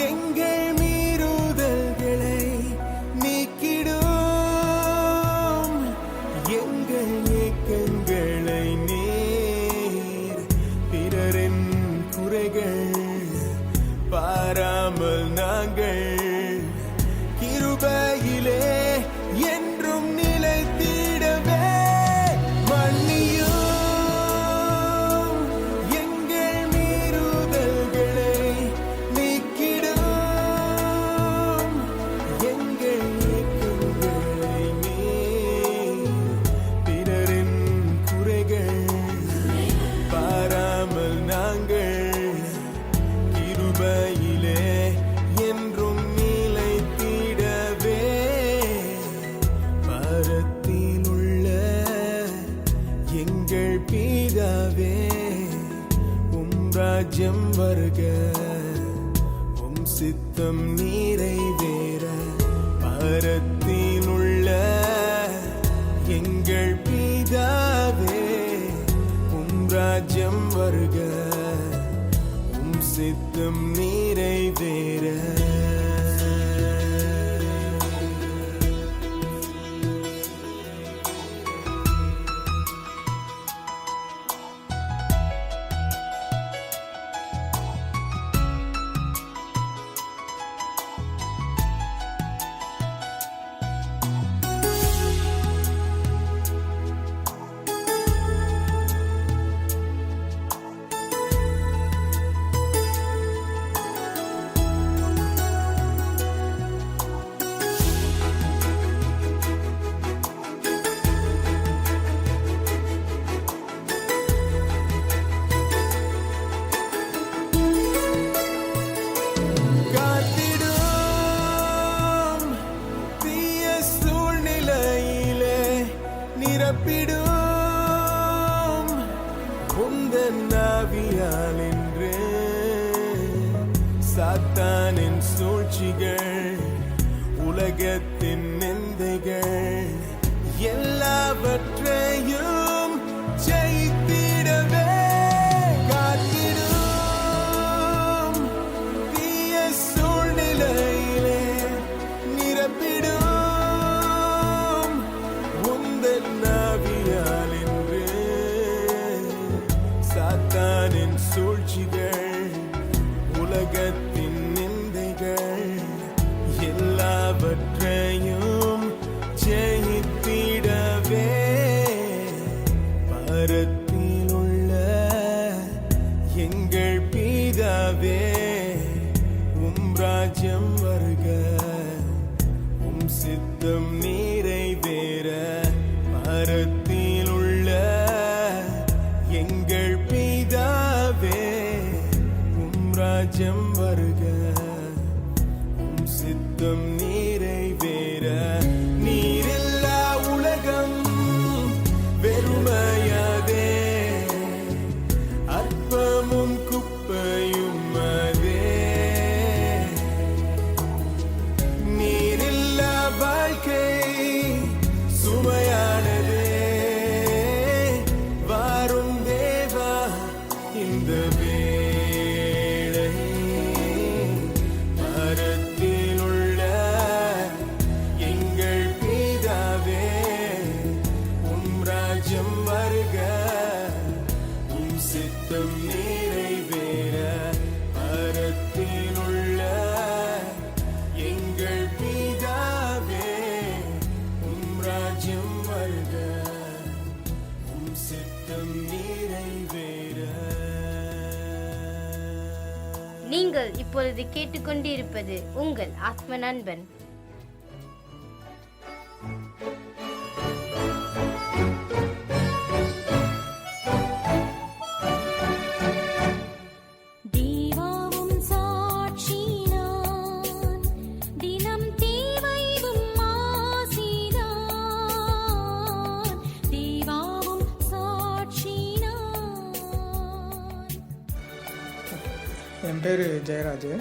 எங்கள் மீறுதல்களை நீக்கிடும் எங்கள் ஏக்கங்களை நீர் பிறரின் குறைகள் பாராமல் நாங்கள் கிருபையிலே என்றும் நிலைத்திடவே மன்னியும் எங்கள் மீறுதல்களை நீக்கிடும் எங்கள் ஏக்கங்களை நீர் பிறரின் குறைகள் பாராமல் நாங்கள் கிருபையிலே என்றும் நிலைத்திடவே பரத்திலுள்ள எங்கள் பிதாவே உம் ராஜ்யம் வருக உம் சித்தம் நிறைவேற பரத்திலுள்ள எங்கள் பிதாவே உம் ராஜ்யம் வருக உம் சித்தம் நிறைவேற காத்திடும் தீய சூழ்நிலையிலே நிரப்பிடும் உந்தன் ஆவியால் என்று சாத்தானின் சூழ்ச்சிகள் உலகத்தின் நிந்தைகள் எல்லாவற்றையும் ஜெயித்திடவே காத்திடும் தீய சூழ்நிலையிலே நிரப்பிடும் உந்தன் ஆவியால் என்று சாத்தானின் சூழ்ச்சிகள் உலகத்தின் நிந்தைகள் எல்லாவற்றையும் ஜெயித்திடவே பரத்திலுள்ள எங்கள் பிதாவே உம் ராஜ்யம் வருக உம் சித்தம் நிறைவேற பரத்திலுள்ள எங்கள் பிதாவே உம் ராஜ்யம் வருக உம் சித்தம் நிறைவேற நீரில்லா உலகம் வெறுமையாதே அற்பமும் குப்பையும் அதே நீரில்லா வாழ்க்கை சுமையானதே வாரும் தேவா இந்த வேளை பரத்திலுள்ள எங்கள் பிதாவே உம் ராஜ்யம் வருக உம் சித்தம் நிறைவேற பரத்திலுள்ள எங்கள் பிதாவே உம் ராஜ்யம் வருக உம் சித்தம் நிறைவேற. நீங்கள் இப்பொழுது கேட்டுக்கொண்டிருப்பது உங்கள் ஆத்ம நண்பன். தேவாவும் சாட்சினான் தினம் தேவைவும் ஆசிதான் தேவாவும் சாட்சினான். என் பேர் ஜெயராஜ்.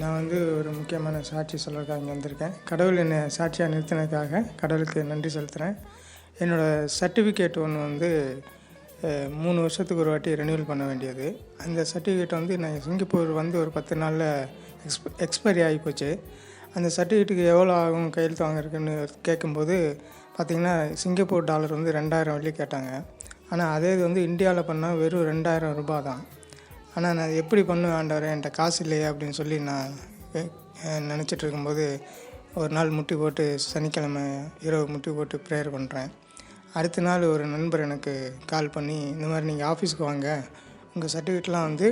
நான் ஒரு முக்கியமான சாட்சி சொல்கிறதுக்காக இங்கே வந்திருக்கேன். கடவுள் என்னை சாட்சியாக நிறுத்தினதுக்காக கடவுளுக்கு நன்றி செலுத்துகிறேன். என்னோடய சர்டிஃபிகேட் ஒன்று 3 வருஷத்துக்கு ஒரு வாட்டி ரெனியூவல் பண்ண வேண்டியது. அந்த சர்டிஃபிகேட் வந்து நான் சிங்கப்பூர் வந்து ஒரு 10 நாளில் எக்ஸ்பைரி ஆகி போச்சு. அந்த சர்டிஃபிகேட்டுக்கு எவ்வளோ ஆகும் கையெழுத்து வாங்கிருக்குன்னு கேட்கும்போது பார்த்திங்கன்னா சிங்கப்பூர் டாலர் வந்து 2000 வெள்ளி கேட்டாங்க. ஆனால் அதே இது வந்து இந்தியாவில் பண்ணால் வெறும் 2000 ரூபா தான். ஆனால் நான் எப்படி பண்ணுவேன் ஆண்டவரே, என்கிட்ட காசு இல்லையே அப்படின்னு சொல்லி நான் நினச்சிட்டு இருக்கும்போது ஒரு நாள் முட்டி போட்டு சனிக்கிழமை இரவு முட்டி போட்டு ப்ரேயர் பண்ணுறேன். அடுத்த நாள் ஒரு நண்பர் எனக்கு கால் பண்ணி, இந்த மாதிரி நீங்கள் ஆஃபீஸுக்கு வாங்க, உங்கள் சர்டிஃபிகேட்லாம் வந்து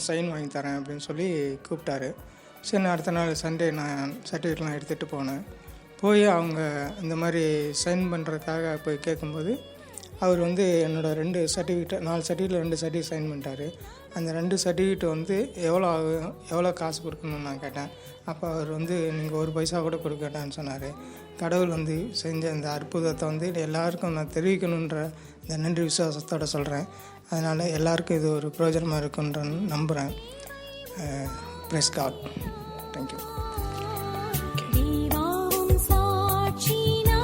சைன் வாங்கி தரேன் அப்படின்னு சொல்லி கூப்பிட்டாரு. சரி, நான் அடுத்த நாள் சண்டே நான் சர்டிஃபிகேட்லாம் எடுத்துகிட்டு போனேன். போய் அவங்க இந்த மாதிரி சைன் பண்ணுறதுக்காக போய் கேட்கும்போது அவர் வந்து என்னோடய 2 சர்டிஃபிகேட் 4 சர்டிஃபிகேட்டில் 2 சர்டிஃபிகேட் சைன் பண்ணிட்டாரு. அந்த 2 சர்டிஃபிகேட் வந்து எவ்வளோ ஆகும், எவ்வளோ காசு கொடுக்கணும்னு நான் கேட்டேன். அப்போ அவர் வந்து நீங்கள் 1 பைசா கூட கொடுக்க வேண்டாம்னு சொன்னார். கடவுள் வந்து செஞ்ச அந்த அற்புதத்தை வந்து எல்லாருக்கும் நான் தெரிவிக்கணுன்ற இந்த நன்றி விசுவாசத்தோடு சொல்கிறேன். அதனால் எல்லாருக்கும் இது ஒரு பிரயோஜனமாக இருக்குன்ற நம்புகிறேன். Praise God. தேங்க்யூ. தேவாவும் சாட்சினா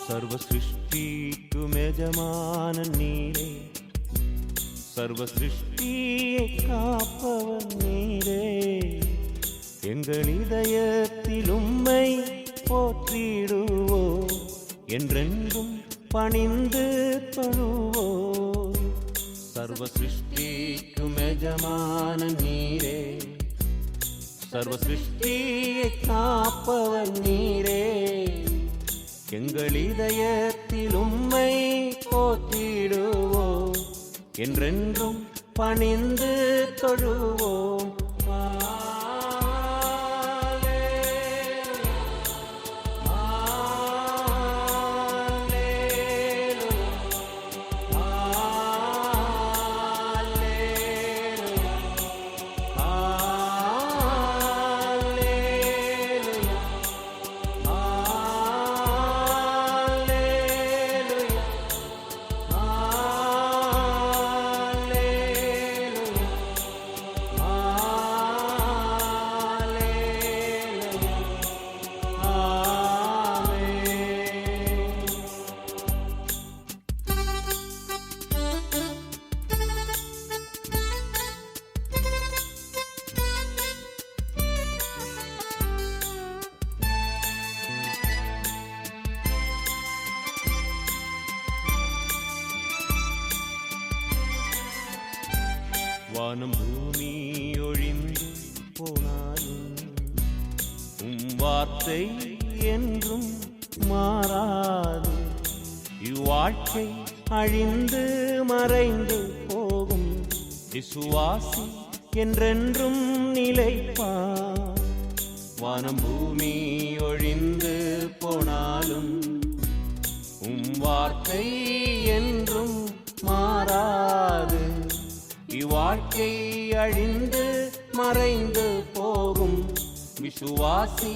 சர்வ சிருஷ்டிக்கும் எஜமானன் நீரே, சர்வ சிருஷ்டியை காப்பவன் நீரே, எங்கள் இதயத்தில் உம்மை போற்றிடுவோ, என்றென்றும் பணிந்து தொழுவோ. சர்வ சிருஷ்டிக்கும் எஜமானன் நீரே, சர்வ சிருஷ்டியை காப்பவன் நீரே, எங்கள் இதயத்தில் உம்மை போற்றிடுவோம், என்றென்றும் பணிந்து தொழுவோம். வானம் பூமி ஒழிந்து போனாலும் உம் வார்த்தை என்றும் மாறாது. இவ்வாழ்க்கை அழிந்து மறைந்து போகும், விசுவாசி என்றென்றும் நிலைப்பார். வானம் பூமி ஒழிந்து போனாலும் உம் வார்த்தை என்றும் மாறாது. இவ்வாழ்க்கை அழிந்து மறைந்து போகும், விசுவாசி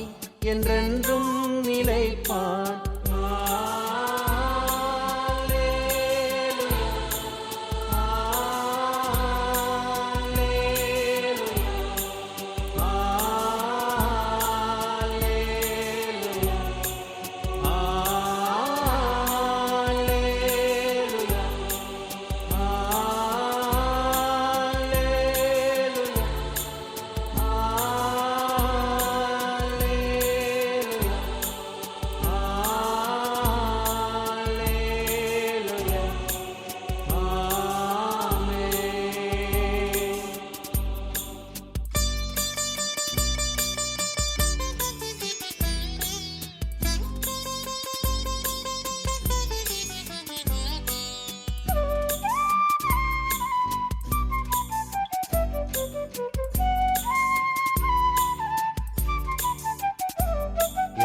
என்றென்றும் நிலைப்பான்.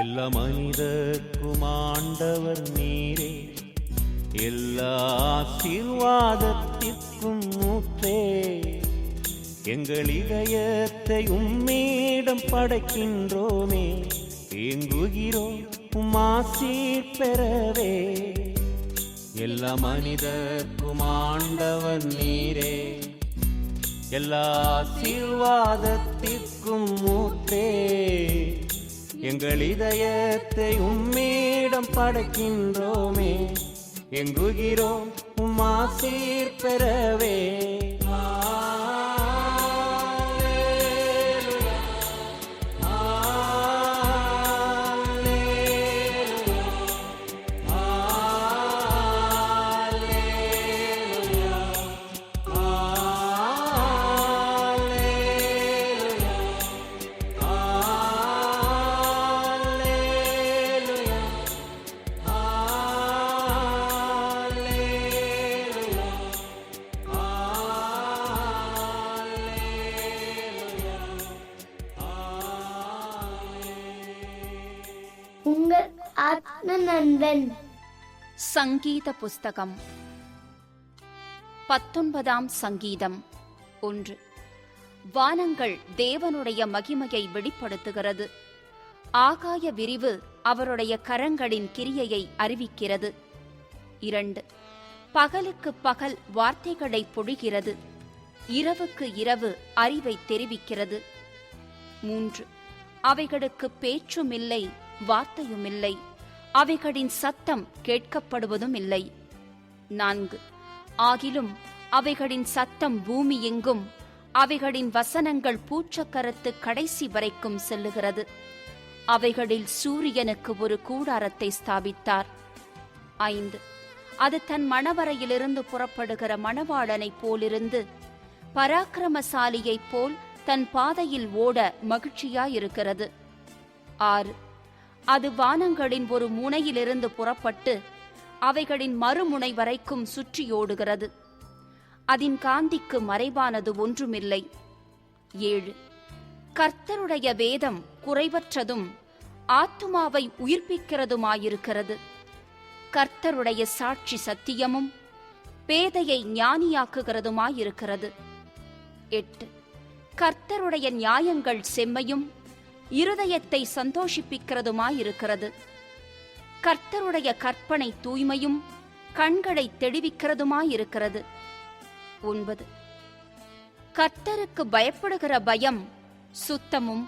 எல்லா மனிதர்க்கும் ஆண்டவர் நீரே, எல்லா ஆசீர்வாதத்திற்கும் ஊற்றே, எங்கள் இதயத்தை உம்மீடம் படைக்கின்றோமே, ஏங்குகிறோம் உம்மாசீர் பெறவே. எல்லா மனிதர்க்கும் ஆண்டவர் நீரே, எல்லா ஆசீர்வாதத்திற்கும் மூத்தே. எங்கள் இதயத்தை உம்மீடம் படைக்கின்றோமே, எங்குகிறோம் உம்மாசீர் பெறவே. உங்கள் ஆத்ம நண்பன். சங்கீத புஸ்தகம் 19ஆம் சங்கீதம் 1. வானங்கள் தேவனுடைய மகிமையை வெளிப்படுத்துகிறது. ஆகாய விரிவு அவருடைய கரங்களின் கிரியையை அறிவிக்கிறது. 2. பகலுக்கு பகல் வார்த்தைகளை பொழிகிறது, இரவுக்கு இரவு அறிவை தெரிவிக்கிறது. 3. அவைகளுக்கு பேச்சுமில்லை, வார்த்தையுமில்லை, அவைகளின் சத்தம் கேட்கப்படுவதும் இல்லை. 4. ஆகிலும் அவைகளின் சத்தம் பூமி எங்கும், அவைகளின் வசனங்கள் பூச்சக்கரத்து கடைசி வரைக்கும் செல்லுகிறது. அவைகளில் சூரியனுக்கு ஒரு கூடாரத்தை ஸ்தாபித்தார். 5. அது தன் மணவரையிலிருந்து புறப்படுகிற மணவாளனைப் போலிருந்து பராக்கிரமசாலியைப் போல் தன் பாதையில் ஓட மகிழ்ச்சியாயிருக்கிறது. 6. அது வானங்களின் ஒரு முனையிலிருந்து புறப்பட்டு அவைகளின் மறுமுனை வரைக்கும் சுற்றியோடுகிறது. அதன் காந்திக்கு மறைவானது ஒன்றுமில்லை. 7. கர்த்தருடைய வேதம் குறைவற்றதும் ஆத்துமாவை உயிர்ப்பிக்கிறதுமாயிருக்கிறது. கர்த்தருடைய சாட்சி சத்தியமும் பேதையை ஞானியாக்குகிறதுமாயிருக்கிறது. 8. கர்த்தருடைய நியாயங்கள் செம்மையும் இருதயத்தை சந்தோஷிப்பிக்கிறதுமாயிருக்கிறது. கர்த்தருடைய கற்பனை தூய்மையும் கண்களை தெளிவிக்கிறதுமாயிருக்கிறது. 9. கர்த்தருக்கு பயப்படுகிற பயம் சுத்தமும்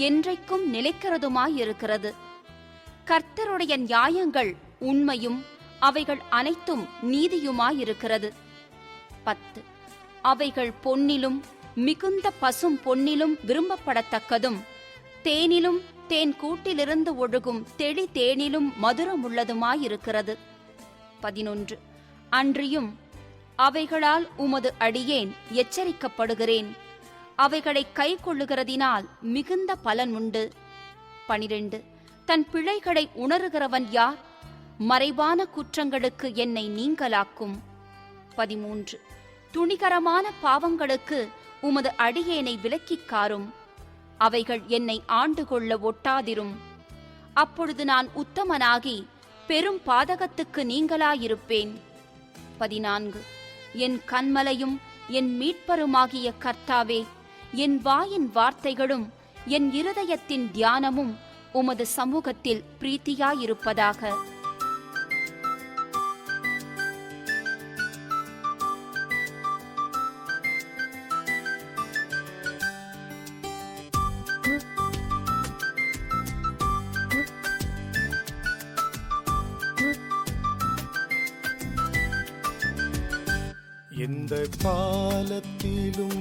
என்றைக்கும் நிலைக்கிறதுமாயிருக்கிறது. கர்த்தருடைய நியாயங்கள் உண்மையும் அவைகள் அனைத்தும் நீதியுமாயிருக்கிறது. 10. அவைகள் பொன்னிலும் மிகுந்த பசும் பொன்னிலும் விரும்பப்படத்தக்கதும் தேனிலும் தேன் கூட்டிலிருந்து ஒழுகும் தெளி தேனிலும் மதுரமுள்ளதுமாயிருக்கிறது. 11. அன்றியும் அவைகளால் உமது அடியேன் எச்சரிக்கப்படுகிறேன், அவைகளை கை கொள்ளுகிறதினால் மிகுந்த பலன் உண்டு. 12. தன் பிழைகளை உணர்கிறவன் யார்? மறைவான குற்றங்களுக்கு என்னை நீங்கலாக்கும். 13. துணிகரமான பாவங்களுக்கு உமது அடியேனை விலக்கிக் காரும், அவைகள் என்னை ஆண்டு கொள்ள ஒட்டாதிரும். அப்பொழுது நான் உத்தமனாகி பெரும் பாதகத்துக்கு நீங்களாயிருப்பேன். 14. என் கன்மலையும் என் மீட்பருமாகிய கர்த்தாவே, என் வாயின் வார்த்தைகளும் என் இருதயத்தின் தியானமும் உமது சமூகத்தில் பிரீத்தியாயிருப்பதாக. எந்த காலத்திலும்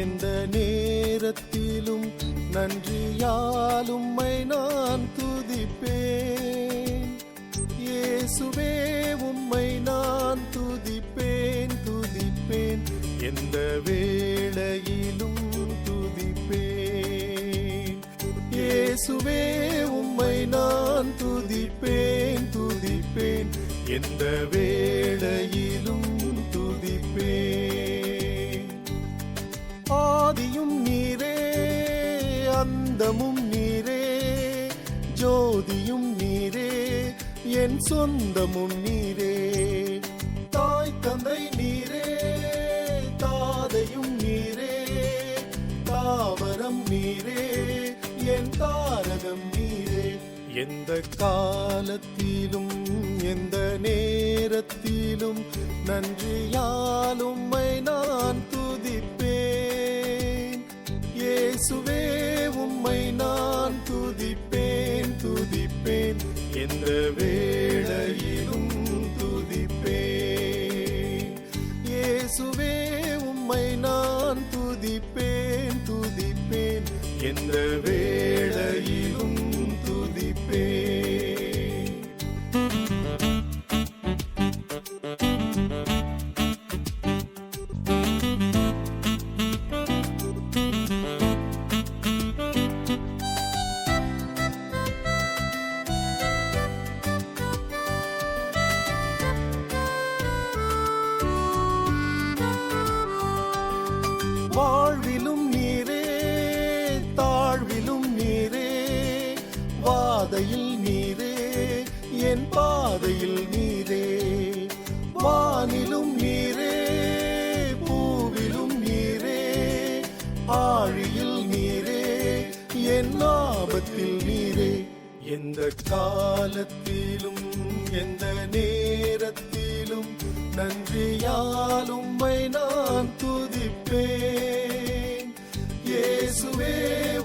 எந்த நேரத்திலும் நன்றியால் உம்மை நான் துதிப்பேன். இயேசுவே உம்மை நான் துதிப்பேன் துதிப்பேன், எந்த வேளையிலும் துதிப்பேன். இயேசுவே உம்மை நான் துதிப்பேன் துதிப்பேன், எந்த வேளையிலும் துதிப்பேன். ஆதியும் நீரே, அந்தமும் நீரே, ஜோதியும் நீரே, என் சொந்தமும் நீரே. தாய் தந்தை நீரே, தாதையும் நீரே, தீபம் நீரே என் தாரகம் நீரே எந்த காலத்திலும் எந்த நேரத்திலும் நன்றியால் உம்மை நான் துதிப்பேன் இயேசுவே உம்மை நான் துதிப்பேன் துதிப்பேன் எந்த வேளையிலும் துதிப்பேன் இயேசுவே உம்மை நான் துதிப்பேன் துதிப்பேன் எந்த வேளையிலும் துதிப்பேன் வாழ்விலும் நீரே தாழ்விலும் நீரே வாதையில் நீரே என் பாதையில் நீரே வானிலும் நீரே பூவிலும் நீரே ஆழியில் நீரே என் ஆபத்தில் நீரே எந்த காலத்திலும் எந்த நேரத்திலும் நன்றியால் உம்மை நான் துதிப்பேன் இயேசுவே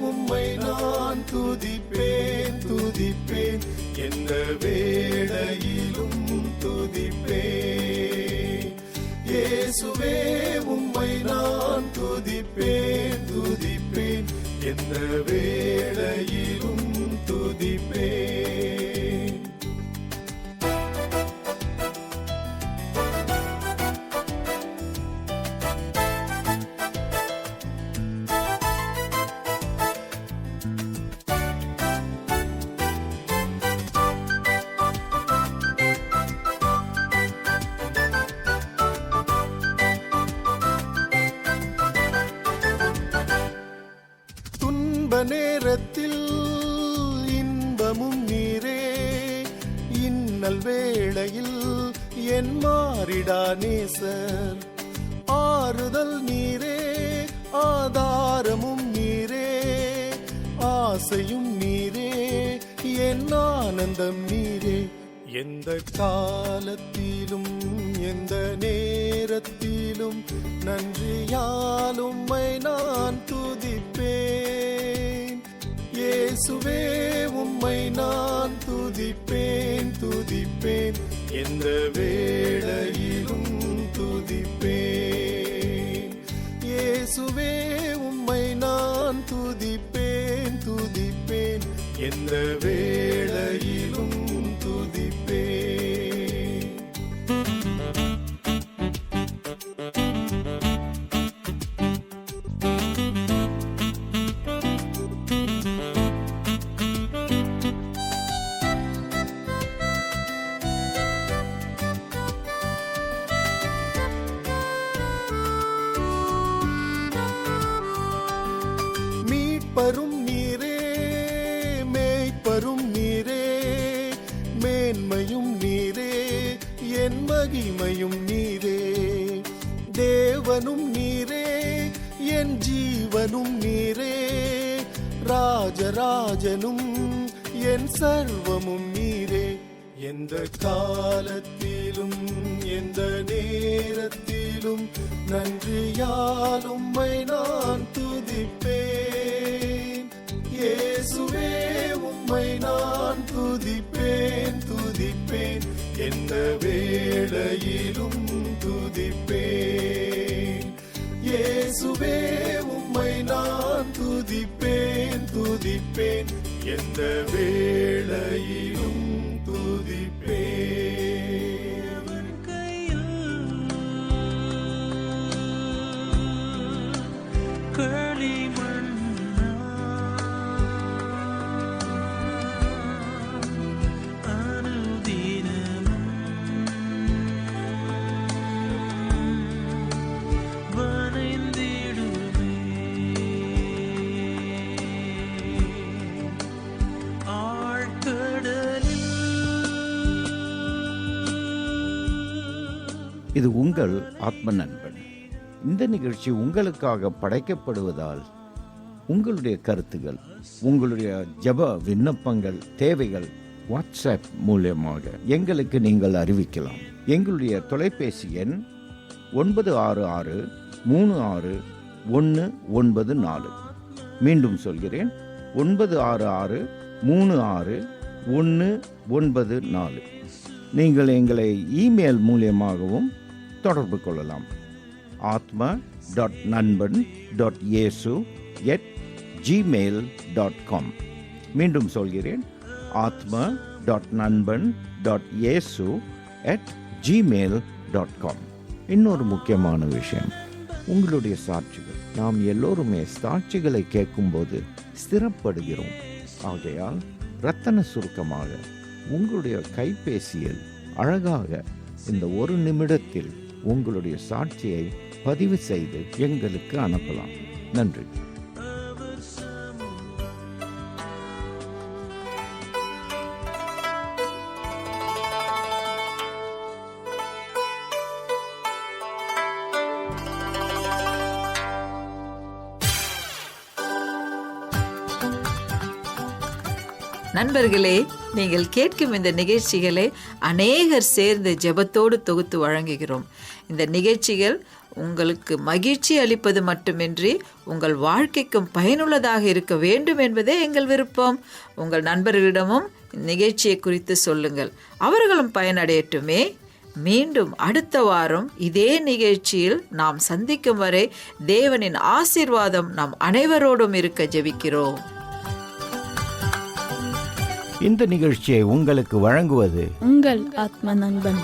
உம்மை நான் துதிப்பேன் துதிப்பேன் எந்த வேளையிலும் துதிப்பேன் இயேசுவே உம்மை நான் துதிப்பேன் துதிப்பேன் எந்த வேளையிலும் துதிப்பேன் நேரத்தில் இன்பமும் நீரே இன்னல் வேளையில் என் மாறிடா நேசர் ஆறுதல் நீரே ஆதாரமும் நீரே ஆசையும் நீரே என் ஆனந்தம் நீரே எந்த காலத்திலும் எந்த நேரத்திலும் நன்றியால் உம்மை நான் துதிப்பேன் இயேசுவே உம்மை நான் துதிப்பேன் துதிப்பேன் எந்த வேளையிலும் துதிப்பேன் இயேசுவே உம்மை நான் துதிப்பேன் துதிப்பேன் எந்த வேளையிலும் துதிப்பேன் மீட்பரும் நீரே மேய்ப்பரும் நீரே மேன்மையும் நீரே என் மகிமையும் நீரே தேவனும் நீரே என் ஜீவனும் நீரே ராஜராஜனும் என் சர்வமும் நீரே எந்த காலத்திலும் எந்த நேரத்திலும் நன்றியால் உம்மை நான் துதிப்பேன் இயேசுவே உம்மை நான் துதிப்பேன் துதிப்பேன் எந்த வேளையிலும் துதிப்பேன் இயேசுவே உம்மை நான் துதிப்பேன் துதிப்பேன் எந்த வேளையிலும் துதிப்பேன் இது உங்கள் ஆத்ம நண்பன். இந்த நிகழ்ச்சி உங்களுக்காக படைக்கப்படுவதால் உங்களுடைய கருத்துகள், உங்களுடைய ஜெப விண்ணப்பங்கள், தேவைகள் வாட்ஸ்அப் மூலமாக எங்களுக்கு நீங்கள் அறிவிக்கலாம். எங்களுடைய தொலைபேசி எண் 966-36-194. மீண்டும் சொல்கிறேன், 966-36-194. நீங்கள் எங்களை இமெயில் மூலியமாகவும் தொடர்பு கொள்ளலாம். atma.nanban.yesu@gmail.com. மீண்டும் சொல்கிறேன், atma.nanban.yesu@gmail.com. இன்னொரு முக்கியமான விஷயம், உங்களுடைய சாட்சிகள். நாம் எல்லோருமே சாட்சிகளை கேட்கும்போது ஸ்திரப்படுகிறோம். ஆகையால் ரத்தன சுருக்கமாக உங்களுடைய கைபேசியில் அழகாக இந்த 1 நிமிடத்தில் உங்களுடைய சாட்சியை பதிவு செய்து எங்களுக்கு அனுப்பலாம். நன்றி. நண்பர்களே, நீங்கள் கேட்கும் இந்த நிகழ்ச்சிகளை அநேகர் சேர்ந்து ஜெபத்தோடு தொகுத்து வழங்குகிறோம். இந்த நிகழ்ச்சிகள் உங்களுக்கு மகிழ்ச்சி அளிப்பது மட்டுமின்றி உங்கள் வாழ்க்கைக்கும் பயனுள்ளதாக இருக்க வேண்டும் என்பதே எங்கள் விருப்பம். உங்கள் நண்பர்களிடமும் நிகழ்ச்சியை குறித்து சொல்லுங்கள், அவர்களும் பயனடையட்டுமே. மீண்டும் அடுத்த வாரம் இதே நிகழ்ச்சியில் நாம் சந்திக்கும் வரை தேவனின் ஆசீர்வாதம் நம் அனைவரோடும் இருக்க ஜெபிக்கிறோம். இந்த நிகழ்ச்சியை உங்களுக்கு வழங்குவது உங்கள் ஆத்ம நண்பன்.